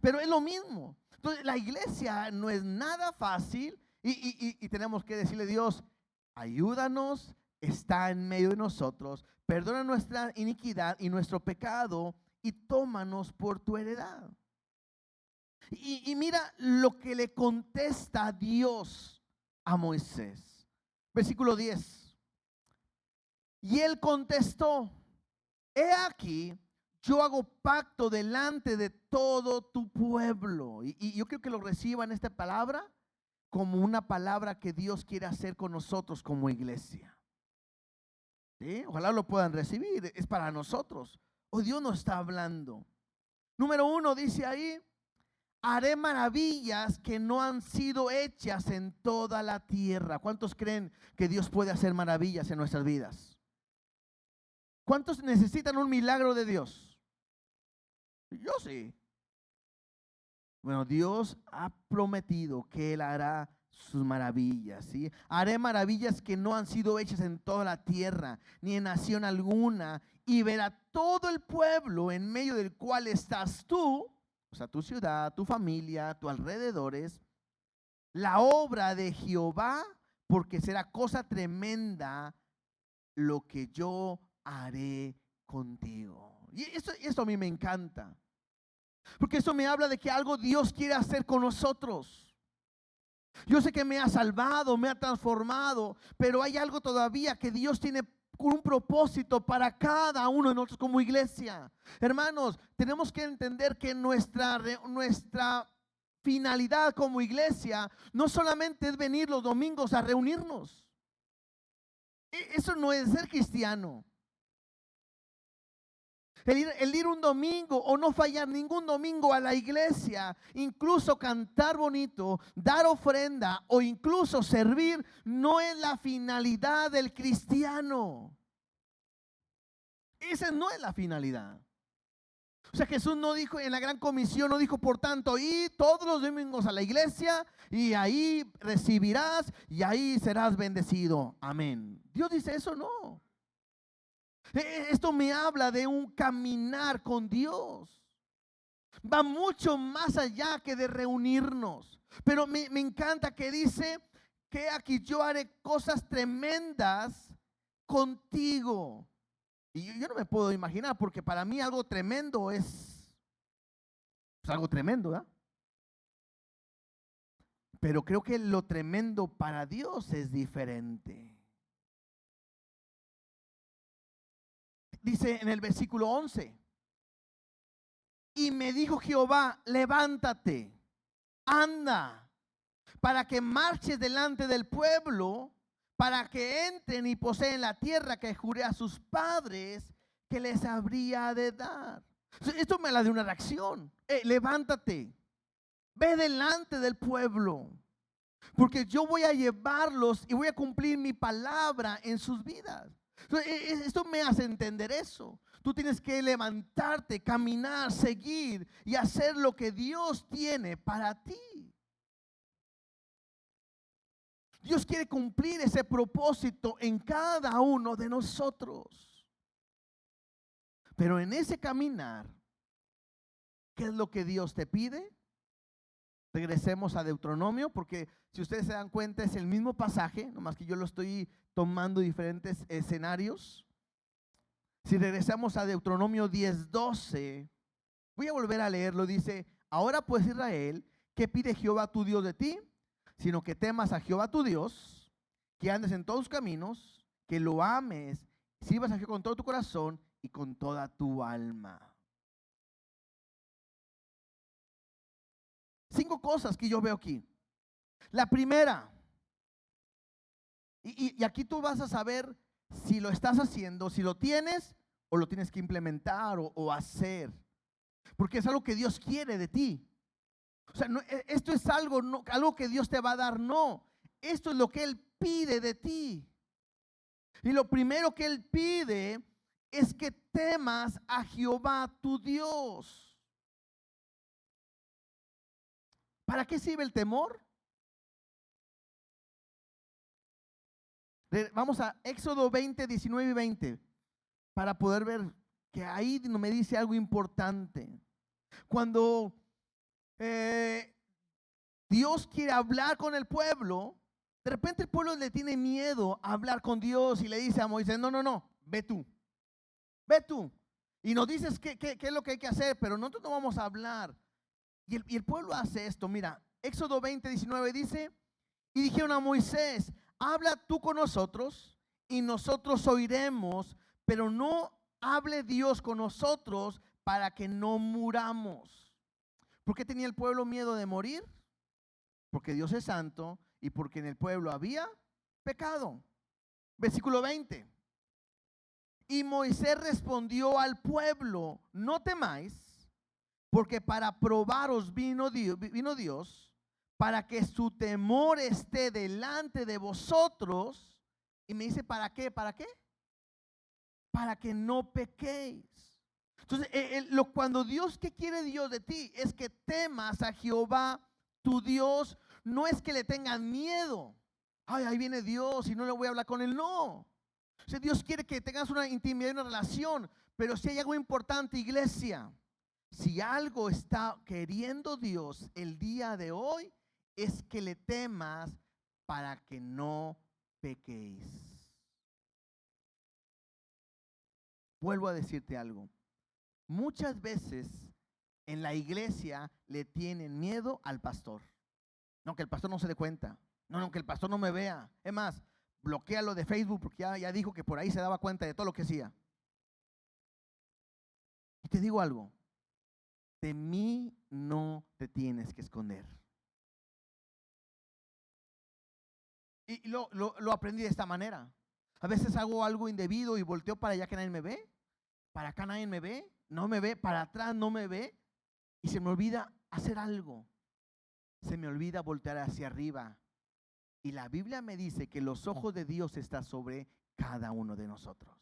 Pero es lo mismo. Entonces, la iglesia no es nada fácil y tenemos que decirle a Dios, ayúdanos, está en medio de nosotros, perdona nuestra iniquidad y nuestro pecado y tómanos por tu heredad. Y mira lo que le contesta Dios a Moisés. Versículo 10. Y él contestó, he aquí, yo hago pacto delante de todo tu pueblo. Y yo quiero que lo reciban esta palabra como una palabra que Dios quiere hacer con nosotros como iglesia. ¿Sí? Ojalá lo puedan recibir, es para nosotros. Hoy Dios nos está hablando. Número 1 dice ahí, haré maravillas que no han sido hechas en toda la tierra. ¿Cuántos creen que Dios puede hacer maravillas en nuestras vidas? ¿Cuántos necesitan un milagro de Dios? Yo sí. Bueno, Dios ha prometido que Él hará sus maravillas, ¿sí? Haré maravillas que no han sido hechas en toda la tierra, ni en nación alguna, y verá todo el pueblo en medio del cual estás tú, o sea, tu ciudad, tu familia, tus alrededores, la obra de Jehová, porque será cosa tremenda lo que yo haré contigo. Y esto a mí me encanta, porque eso me habla de que algo Dios quiere hacer con nosotros. Yo sé que me ha salvado, me ha transformado, pero hay algo todavía que Dios tiene con un propósito para cada uno de nosotros como iglesia. Hermanos, tenemos que entender que nuestra finalidad como iglesia no solamente es venir los domingos a reunirnos. Eso no es ser cristiano. El ir un domingo o no fallar ningún domingo a la iglesia, incluso cantar bonito, dar ofrenda o incluso servir, no es la finalidad del cristiano. Esa no es la finalidad. O sea, Jesús no dijo en la gran comisión, no dijo por tanto, y todos los domingos a la iglesia y ahí recibirás y ahí serás bendecido. Amén. Dios dice eso, no. Esto me habla de un caminar con Dios. Va mucho más allá que de reunirnos. Pero me encanta que dice que aquí yo haré cosas tremendas contigo. Y yo no me puedo imaginar, porque para mí algo tremendo es algo tremendo, ¿verdad? Pero creo que lo tremendo para Dios es diferente. Dice en el versículo 11, y me dijo Jehová, levántate, anda, para que marches delante del pueblo, para que entren y poseen la tierra que juré a sus padres que les habría de dar. Esto me la de una reacción. Levántate, ve delante del pueblo, porque yo voy a llevarlos y voy a cumplir mi palabra en sus vidas. Esto me hace entender eso. Tú tienes que levantarte, caminar, seguir y hacer lo que Dios tiene para ti. Dios quiere cumplir ese propósito en cada uno de nosotros. Pero en ese caminar, ¿qué es lo que Dios te pide? Regresemos a Deuteronomio, porque si ustedes se dan cuenta es el mismo pasaje, nomás que yo lo estoy tomando diferentes escenarios. Si regresamos a Deuteronomio 10:12, voy a volver a leerlo. Dice: ahora pues, Israel, ¿qué pide Jehová tu Dios de ti? Sino que temas a Jehová tu Dios, que andes en todos sus caminos, que lo ames, sirvas a Jehová con todo tu corazón y con toda tu alma. 5 cosas que yo veo aquí. La primera, y aquí tú vas a saber si lo estás haciendo, si lo tienes o lo tienes que implementar o hacer, porque es algo que Dios quiere de ti. O sea, no, esto es algo, no, algo que Dios te va a dar, no. Esto es lo que Él pide de ti. Y lo primero que Él pide es que temas a Jehová tu Dios. ¿Para qué sirve el temor? Vamos a Éxodo 20, 19 y 20 para poder ver que ahí me dice algo importante. Cuando Dios quiere hablar con el pueblo, de repente el pueblo le tiene miedo a hablar con Dios y le dice a Moisés: no, ve tú, ve tú. Y nos dices qué es lo que hay que hacer, pero nosotros no vamos a hablar. Y el pueblo hace esto. Mira, Éxodo 20, 19 dice: y dijeron a Moisés: habla tú con nosotros y nosotros oiremos, pero no hable Dios con nosotros para que no muramos. ¿Por qué tenía el pueblo miedo de morir? Porque Dios es santo y porque en el pueblo había pecado. Versículo 20. Y Moisés respondió al pueblo: no temáis, porque para probaros vino Dios, para que su temor esté delante de vosotros. Y me dice: ¿para qué? ¿Para qué? Para que no pequéis. Entonces, cuando Dios, ¿qué quiere Dios de ti? Es que temas a Jehová tu Dios. No es que le tengan miedo. Ay, ahí viene Dios y no le voy a hablar con él. No. O sea, Dios quiere que tengas una intimidad, una relación. Pero si hay algo importante, iglesia, si algo está queriendo Dios el día de hoy, es que le temas para que no pequéis. Vuelvo a decirte algo. Muchas veces en la iglesia le tienen miedo al pastor. No, que el pastor no se dé cuenta. No, que el pastor no me vea. Es más, bloquéalo de Facebook porque ya dijo que por ahí se daba cuenta de todo lo que hacía. Y te digo algo: de mí no te tienes que esconder. Y lo aprendí de esta manera. A veces hago algo indebido y volteo para allá que nadie me ve. Para acá nadie me ve. No me ve. Para atrás no me ve. Y se me olvida hacer algo. Se me olvida voltear hacia arriba. Y la Biblia me dice que los ojos de Dios están sobre cada uno de nosotros.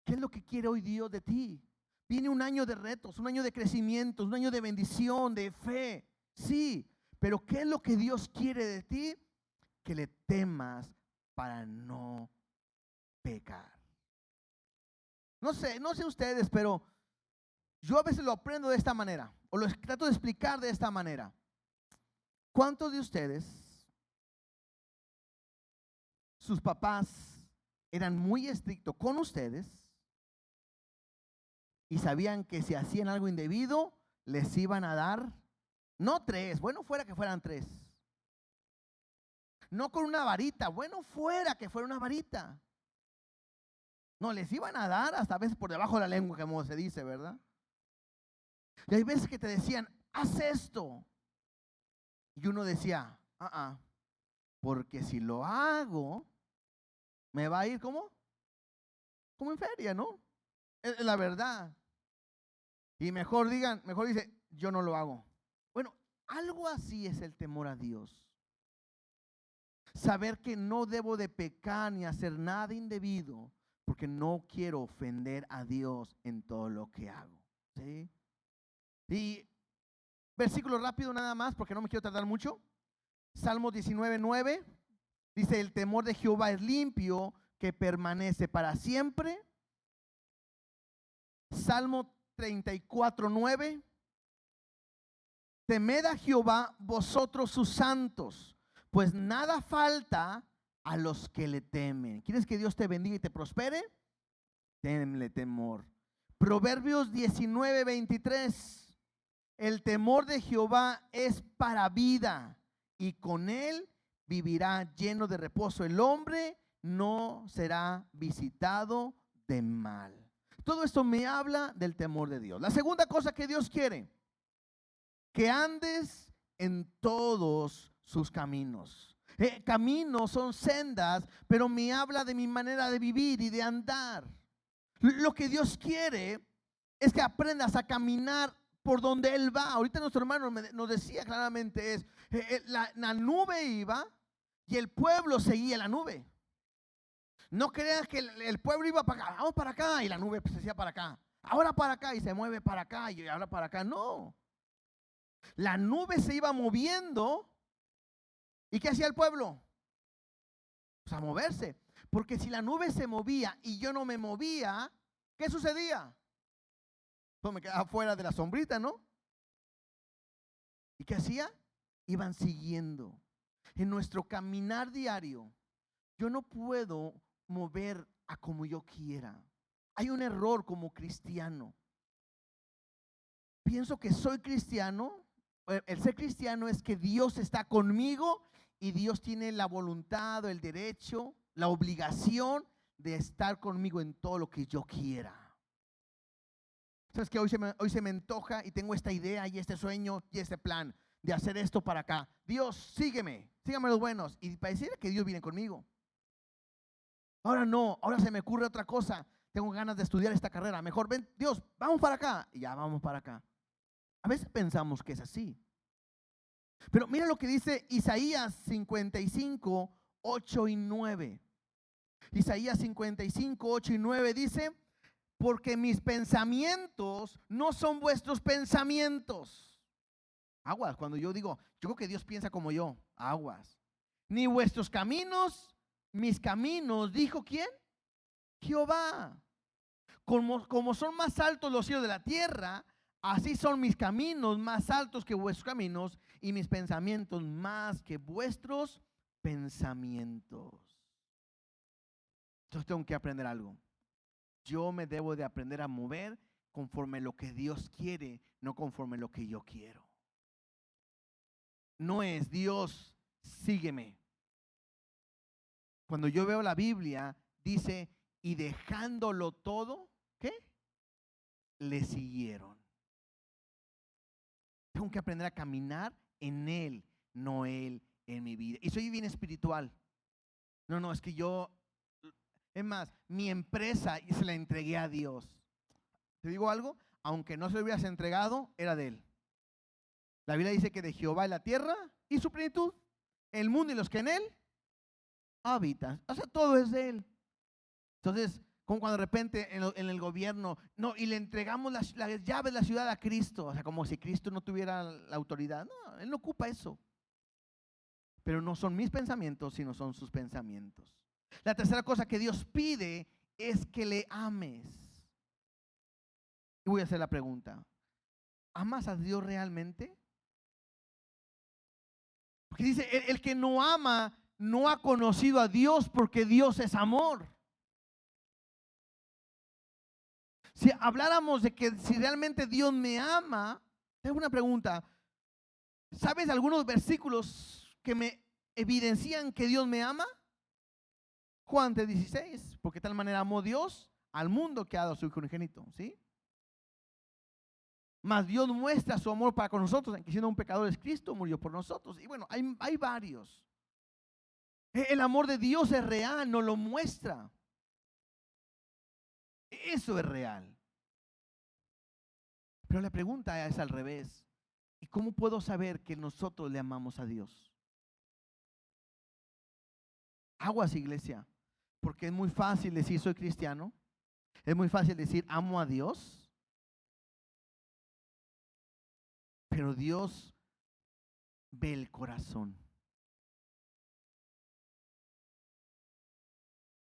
¿Qué es lo que quiere hoy Dios de ti? Viene un año de retos, un año de crecimiento, un año de bendición, de fe. Sí, pero ¿qué es lo que Dios quiere de ti? Que le temas para no pecar. No sé ustedes, pero yo a veces lo aprendo de esta manera, o lo trato de explicar de esta manera. ¿Cuántos de ustedes, sus papás eran muy estrictos con ustedes y sabían que si hacían algo indebido les iban a dar, no 3, bueno fuera que fueran 3, no con una varita, bueno fuera que fuera una varita, no, les iban a dar hasta a veces por debajo de la lengua, como se dice, ¿verdad? Y hay veces que te decían: haz esto, y uno decía: porque si lo hago me va a ir ¿cómo? como en feria, ¿no? Es la verdad. Y mejor dice, yo no lo hago. Bueno, algo así es el temor a Dios. Saber que no debo de pecar ni hacer nada indebido, porque no quiero ofender a Dios en todo lo que hago. ¿Sí? Y versículo rápido nada más, porque no me quiero tardar mucho. Salmo 19:9 dice, el temor de Jehová es limpio, que permanece para siempre. Salmo 34:9, temed a Jehová vosotros sus santos, pues nada falta a los que le temen. ¿Quieres que Dios te bendiga y te prospere? Tenle temor. Proverbios 19:23, el temor de Jehová es para vida, y con él vivirá lleno de reposo. El hombre no será visitado de mal. Todo esto me habla del temor de Dios. La segunda cosa que Dios quiere, que andes en todos sus caminos. Caminos son sendas, pero me habla de mi manera de vivir y de andar. Lo que Dios quiere es que aprendas a caminar por donde Él va. Ahorita nuestro hermano nos decía claramente la nube iba y el pueblo seguía la nube. No creas que el pueblo iba para acá, vamos para acá, y la nube se hacía para acá. Ahora para acá y se mueve para acá y ahora para acá. No. La nube se iba moviendo. ¿Y qué hacía el pueblo? Pues a moverse. Porque si la nube se movía y yo no me movía, ¿qué sucedía? Pues me quedaba fuera de la sombrita, ¿no? ¿Y qué hacía? Iban siguiendo. En nuestro caminar diario, yo no puedo mover a como yo quiera. Hay un error como cristiano. Pienso que soy cristiano. El ser cristiano es que Dios está conmigo y Dios tiene la voluntad, el derecho, la obligación de estar conmigo en todo lo que yo quiera. ¿Sabes qué? Hoy se me antoja y tengo esta idea y este sueño y este plan de hacer esto para acá. Dios, sígueme los buenos. Y pareciera que Dios viene conmigo. Ahora no, ahora se me ocurre otra cosa. Tengo ganas de estudiar esta carrera. Mejor ven, Dios, vamos para acá. Y ya vamos para acá. A veces pensamos que es así. Pero mira lo que dice Isaías 55, 8 y 9. Isaías 55, 8 y 9 dice, porque mis pensamientos no son vuestros pensamientos. Aguas, cuando yo digo, yo creo que Dios piensa como yo. Aguas. Ni vuestros caminos, mis caminos, dijo ¿quién? Jehová. Como son más altos los cielos de la tierra, así son mis caminos más altos que vuestros caminos y mis pensamientos más que vuestros pensamientos. Entonces tengo que aprender algo. Yo me debo de aprender a mover conforme lo que Dios quiere, no conforme lo que yo quiero. No es Dios, sígueme. Cuando yo veo la Biblia, dice, y dejándolo todo, ¿qué? Le siguieron. Tengo que aprender a caminar en Él, no Él en mi vida. Y soy bien espiritual. No, es que es más, mi empresa se la entregué a Dios. ¿Te digo algo? Aunque no se lo hubieras entregado, era de Él. La Biblia dice que de Jehová es la tierra y su plenitud, el mundo y los que en Él habitan. O sea, todo es de Él. Entonces, como cuando de repente en el gobierno, no, y le entregamos las llaves de la ciudad a Cristo, o sea, como si Cristo no tuviera la autoridad. No, Él no ocupa eso. Pero no son mis pensamientos, sino son sus pensamientos. La tercera cosa que Dios pide es que le ames. Y voy a hacer la pregunta, ¿amas a Dios realmente? Porque dice, el que no ama no ha conocido a Dios, porque Dios es amor. Si habláramos de que si realmente Dios me ama, tengo una pregunta. ¿Sabes algunos versículos que me evidencian que Dios me ama? Juan 3:16, porque de tal manera amó Dios al mundo que ha dado a su Hijo unigénito, ¿sí? Mas Dios muestra su amor para con nosotros, en que siendo un pecador es Cristo, murió por nosotros. Y bueno, hay varios. El amor de Dios es real, nos lo muestra. Eso es real. Pero la pregunta es al revés. ¿Y cómo puedo saber que nosotros le amamos a Dios? Aguas, iglesia, porque es muy fácil decir soy cristiano, es muy fácil decir amo a Dios, pero Dios ve el corazón.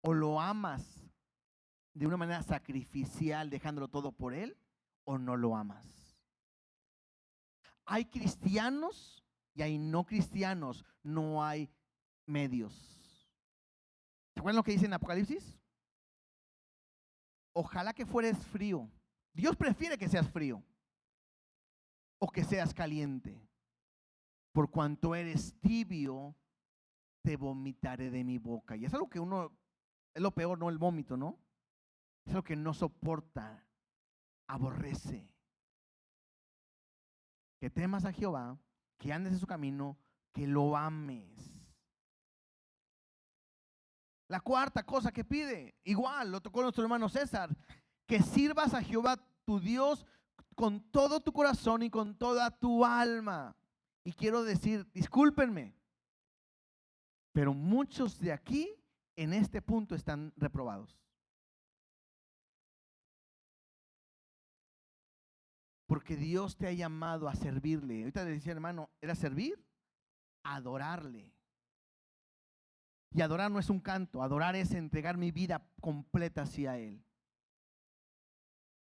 O lo amas de una manera sacrificial, dejándolo todo por Él, o no lo amas. Hay cristianos y hay no cristianos, no hay medios. ¿Se acuerdan lo que dice en Apocalipsis? Ojalá que fueres frío. Dios prefiere que seas frío o que seas caliente. Por cuanto eres tibio, te vomitaré de mi boca. Y es algo que uno, es lo peor, no el vómito, ¿no? Es algo que no soporta, aborrece. Que temas a Jehová, que andes en su camino, que lo ames. La cuarta cosa que pide, igual lo tocó nuestro hermano César, que sirvas a Jehová tu Dios con todo tu corazón y con toda tu alma. Y quiero decir, discúlpenme, pero muchos de aquí en este punto están reprobados. Porque Dios te ha llamado a servirle. Ahorita le decía, hermano, ¿era servir? Adorarle. Y adorar no es un canto, adorar es entregar mi vida completa hacia Él.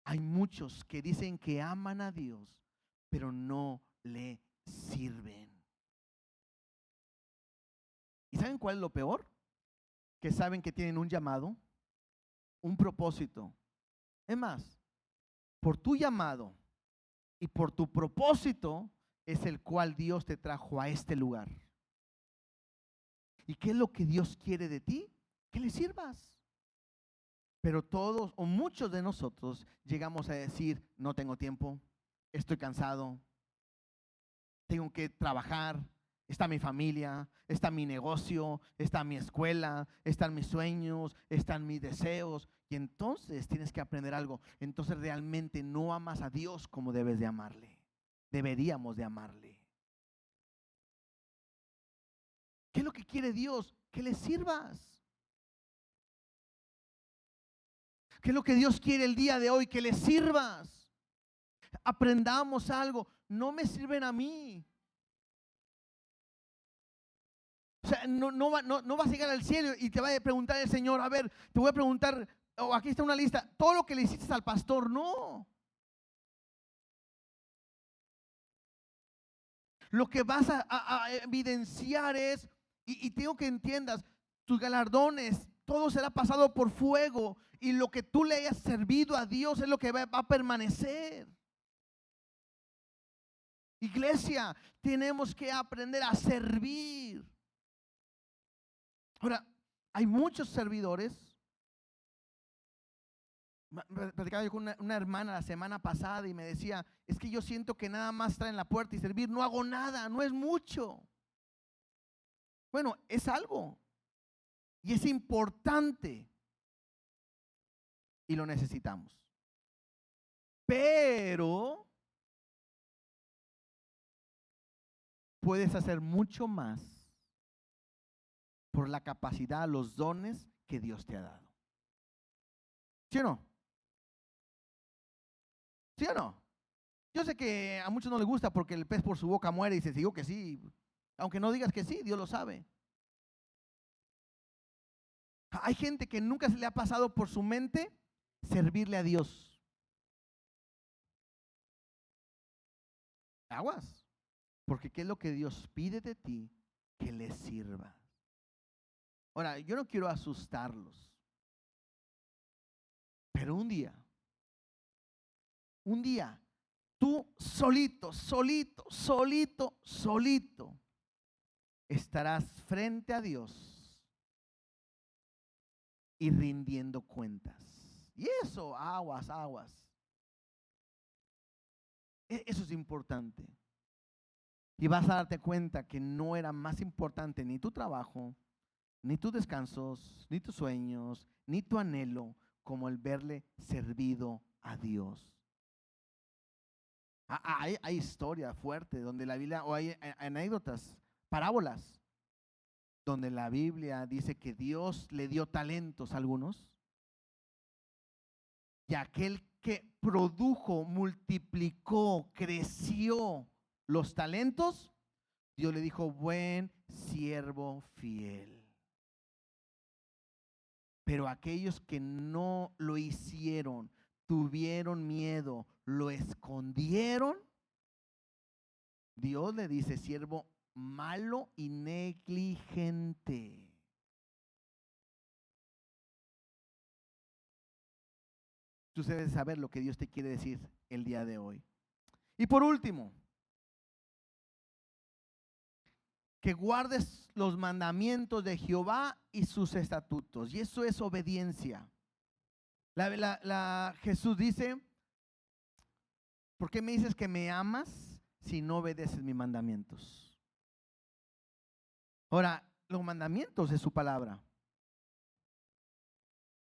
Hay muchos que dicen que aman a Dios, pero no le sirven. ¿Y saben cuál es lo peor? Que saben que tienen un llamado, un propósito. Es más, por tu llamado y por tu propósito es el cual Dios te trajo a este lugar. ¿Y qué es lo que Dios quiere de ti? Que le sirvas. Pero todos o muchos de nosotros llegamos a decir, no tengo tiempo, estoy cansado, tengo que trabajar, está mi familia, está mi negocio, está mi escuela, están mis sueños, están mis deseos. Y entonces tienes que aprender algo. Entonces realmente no amas a Dios como debes de amarle. Deberíamos de amarle. ¿Qué es lo que quiere Dios? Que le sirvas. ¿Qué es lo que Dios quiere el día de hoy? Que le sirvas. Aprendamos algo. No me sirven a mí. O sea, no vas a llegar al cielo y te va a preguntar el Señor, a ver, te voy a preguntar, aquí está una lista, todo lo que le hiciste al pastor, no. Lo que vas a evidenciar es, y tengo que entiendas, tus galardones, todo será pasado por fuego, y lo que tú le hayas servido a Dios es lo que va a permanecer. Iglesia, tenemos que aprender a servir. Ahora, hay muchos servidores. Platicaba yo con una hermana la semana pasada y me decía, es que yo siento que nada más estar en la puerta y servir, no hago nada, no es mucho. Bueno, es algo y es importante y lo necesitamos. Pero puedes hacer mucho más por la capacidad, los dones que Dios te ha dado. ¿Sí o no? ¿Sí o no? Yo sé que a muchos no les gusta porque el pez por su boca muere y se digo que sí. Aunque no digas que sí, Dios lo sabe. Hay gente que nunca se le ha pasado por su mente servirle a Dios. Aguas. Porque ¿qué es lo que Dios pide de ti? Que le sirva. Ahora, yo no quiero asustarlos. Pero un día, tú solito estarás frente a Dios y rindiendo cuentas. Y eso, aguas. Eso es importante. Y vas a darte cuenta que no era más importante ni tu trabajo, ni tus descansos, ni tus sueños, ni tu anhelo, como el verle servido a Dios. Hay historia fuerte donde la Biblia, o hay anécdotas, parábolas, donde la Biblia dice que Dios le dio talentos a algunos, y aquel que produjo, multiplicó, creció los talentos, Dios le dijo: buen siervo fiel. Pero aquellos que no lo hicieron, tuvieron miedo, lo escondieron, Dios le dice: siervo malo y negligente. Tú debes saber lo que Dios te quiere decir el día de hoy. Y por último, que guardes los mandamientos de Jehová y sus estatutos. Y eso es obediencia. Jesús dice: ¿por qué me dices que me amas si no obedeces mis mandamientos? Ahora, los mandamientos es su palabra.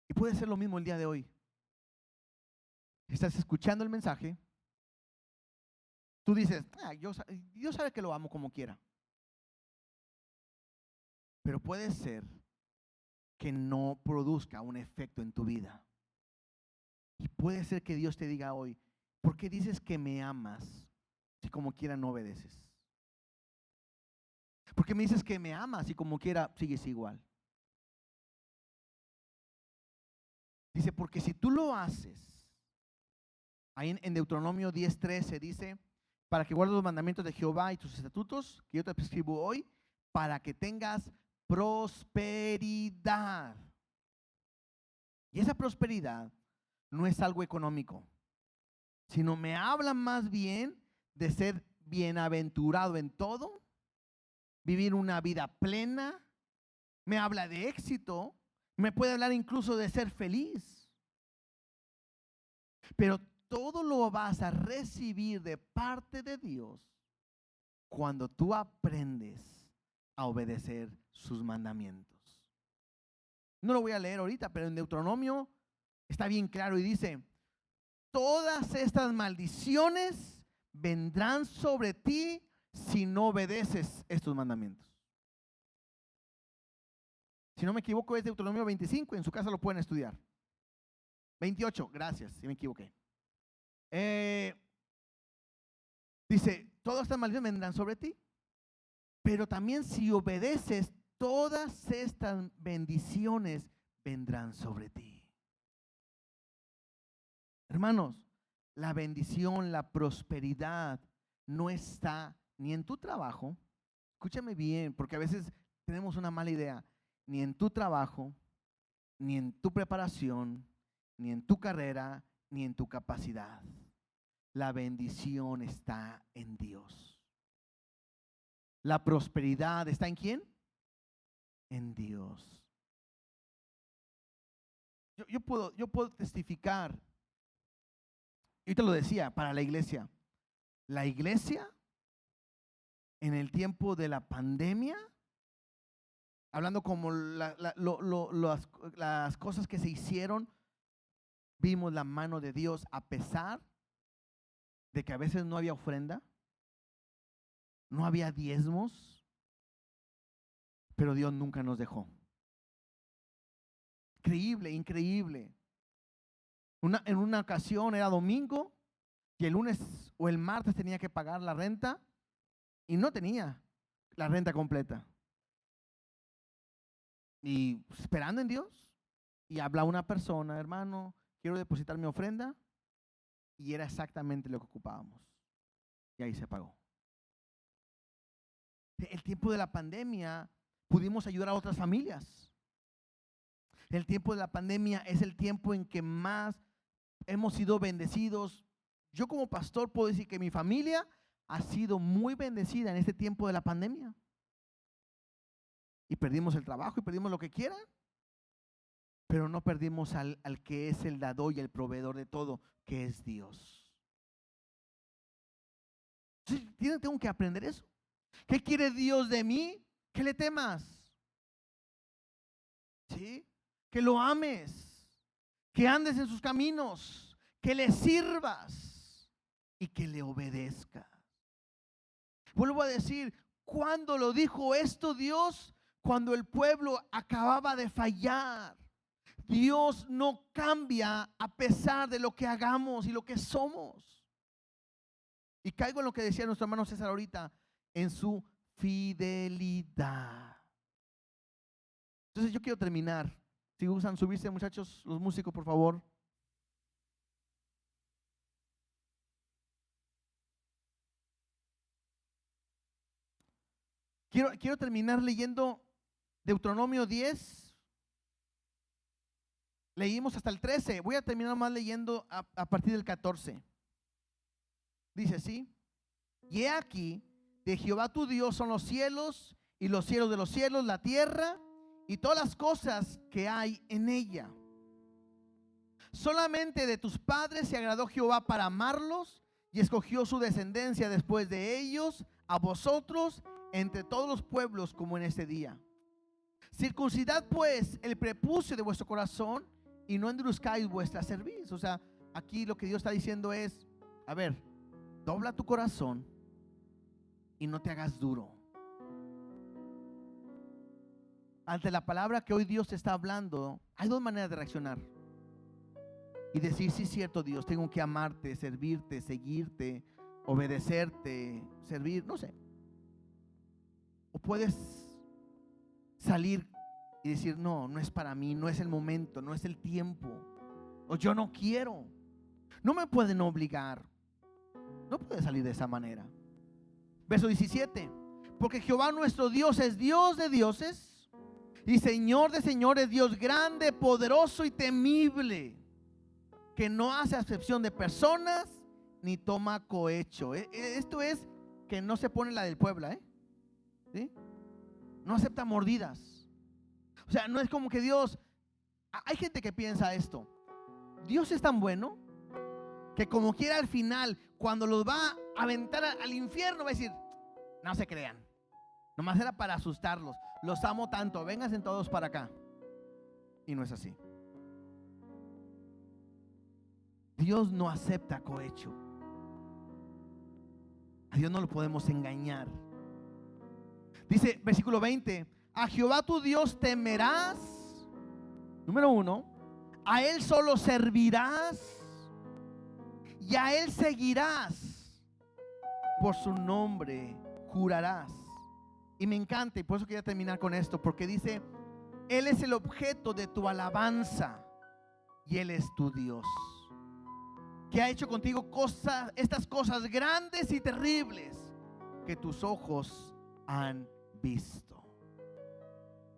Y puede ser lo mismo el día de hoy. Estás escuchando el mensaje. Tú dices: Dios sabe que lo amo como quiera. Pero puede ser que no produzca un efecto en tu vida. Y puede ser que Dios te diga hoy: ¿por qué dices que me amas si como quiera no obedeces? ¿Por qué me dices que me amas y como quiera sigues igual? Dice: porque si tú lo haces, ahí en Deuteronomio 10:13 dice: para que guardes los mandamientos de Jehová y tus estatutos que yo te prescribo hoy, para que tengas prosperidad. Y esa prosperidad no es algo económico, sino me habla más bien de ser bienaventurado en todo, vivir una vida plena. Me habla de éxito, me puede hablar incluso de ser feliz. Pero todo lo vas a recibir de parte de Dios cuando tú aprendes a obedecer sus mandamientos. No lo voy a leer ahorita, pero en Deuteronomio está bien claro y dice: todas estas maldiciones vendrán sobre ti si no obedeces estos mandamientos. Si no me equivoco, es Deuteronomio 25, en su casa lo pueden estudiar. 28, gracias, si me equivoqué. Dice: todas estas maldiciones vendrán sobre ti, pero también si obedeces, todas estas bendiciones vendrán sobre ti. Hermanos, la bendición, la prosperidad no está ni en tu trabajo. Escúchame bien, porque a veces tenemos una mala idea. Ni en tu trabajo, ni en tu preparación, ni en tu carrera, ni en tu capacidad. La bendición está en Dios. La prosperidad está ¿en quién? En Dios. Yo puedo testificar. Yo te lo decía para la iglesia. La iglesia en el tiempo de la pandemia, hablando como las cosas que se hicieron, vimos la mano de Dios a pesar de que a veces no había ofrenda, no había diezmos, pero Dios nunca nos dejó. Increíble, increíble. En una ocasión era domingo y el lunes o el martes tenía que pagar la renta y no tenía la renta completa. Y esperando en Dios, y habla una persona: hermano, quiero depositar mi ofrenda, y era exactamente lo que ocupábamos. Y ahí se pagó. El tiempo de la pandemia pudimos ayudar a otras familias. El tiempo de la pandemia es el tiempo en que más hemos sido bendecidos. Yo como pastor puedo decir que mi familia ha sido muy bendecida en este tiempo de la pandemia. Y perdimos el trabajo y perdimos lo que quieran, pero no perdimos al que es el dador y el proveedor de todo, que es Dios. Entonces, tengo que aprender eso. ¿Qué quiere Dios de mí? Que le temas. ¿Sí? Que lo ames. que andes en sus caminos, que le sirvas y que le obedezcas. Vuelvo a decir, ¿cuándo lo dijo esto Dios? Cuando el pueblo acababa de fallar. Dios no cambia a pesar de lo que hagamos y lo que somos. Y caigo en lo que decía nuestro hermano César ahorita, en su fidelidad. Entonces yo quiero terminar. Si gustan subirse, muchachos, los músicos, por favor. Quiero terminar leyendo Deuteronomio 10. Leímos hasta el 13. Voy a terminar más leyendo a partir del 14. Dice así: y he aquí, de Jehová tu Dios son los cielos y los cielos de los cielos, la tierra y todas las cosas que hay en ella. Solamente de tus padres se agradó Jehová para amarlos y escogió su descendencia después de ellos, a vosotros, entre todos los pueblos, como en este día. Circuncidad pues el prepucio de vuestro corazón y no endurezcáis vuestra cerviz. O sea, aquí lo que Dios está diciendo es, a ver, dobla tu corazón y no te hagas duro. Ante la palabra que hoy Dios te está hablando, hay dos maneras de reaccionar y decir, sí, cierto Dios, tengo que amarte, servirte, seguirte, obedecerte, servir, no sé. O puedes salir y decir, no, no es para mí, no es el momento, no es el tiempo, o yo no quiero, no me pueden obligar. No puedes salir de esa manera. Verso 17: porque Jehová nuestro Dios es Dios de dioses y Señor de señores, Dios grande, poderoso y temible, que no hace acepción de personas ni toma cohecho. Esto es que no se pone la del Puebla, ¿sí? No acepta mordidas. O sea, no es como que Dios, hay gente que piensa esto, Dios es tan bueno que como quiera al final, cuando los va a aventar al infierno, va a decir, no se crean, nomás era para asustarlos, los amo tanto, vénganse todos para acá. Y no es así. Dios no acepta cohecho. A Dios no lo podemos engañar. Dice versículo 20: a Jehová tu Dios temerás, número 1, a Él solo servirás y a Él seguirás, por su nombre jurarás. Y me encanta, y por eso quería terminar con esto, porque dice, Él es el objeto de tu alabanza y Él es tu Dios, que ha hecho contigo estas cosas grandes y terribles que tus ojos han visto.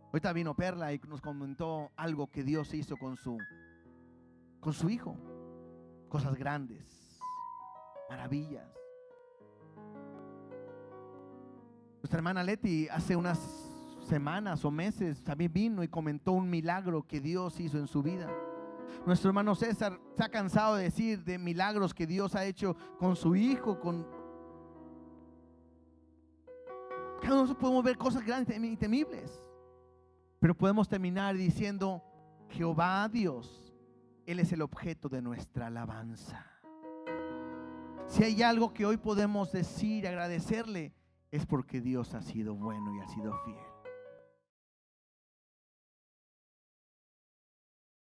Ahorita vino Perla y nos comentó algo que Dios hizo con su hijo. Cosas grandes, maravillas. Nuestra hermana Leti hace unas semanas o meses también vino y comentó un milagro que Dios hizo en su vida. Nuestro hermano César se ha cansado de decir de milagros que Dios ha hecho con su hijo. Cada uno podemos ver cosas grandes y temibles, pero podemos terminar diciendo, Jehová Dios, Él es el objeto de nuestra alabanza. Si hay algo que hoy podemos decir y agradecerle, es porque Dios ha sido bueno y ha sido fiel.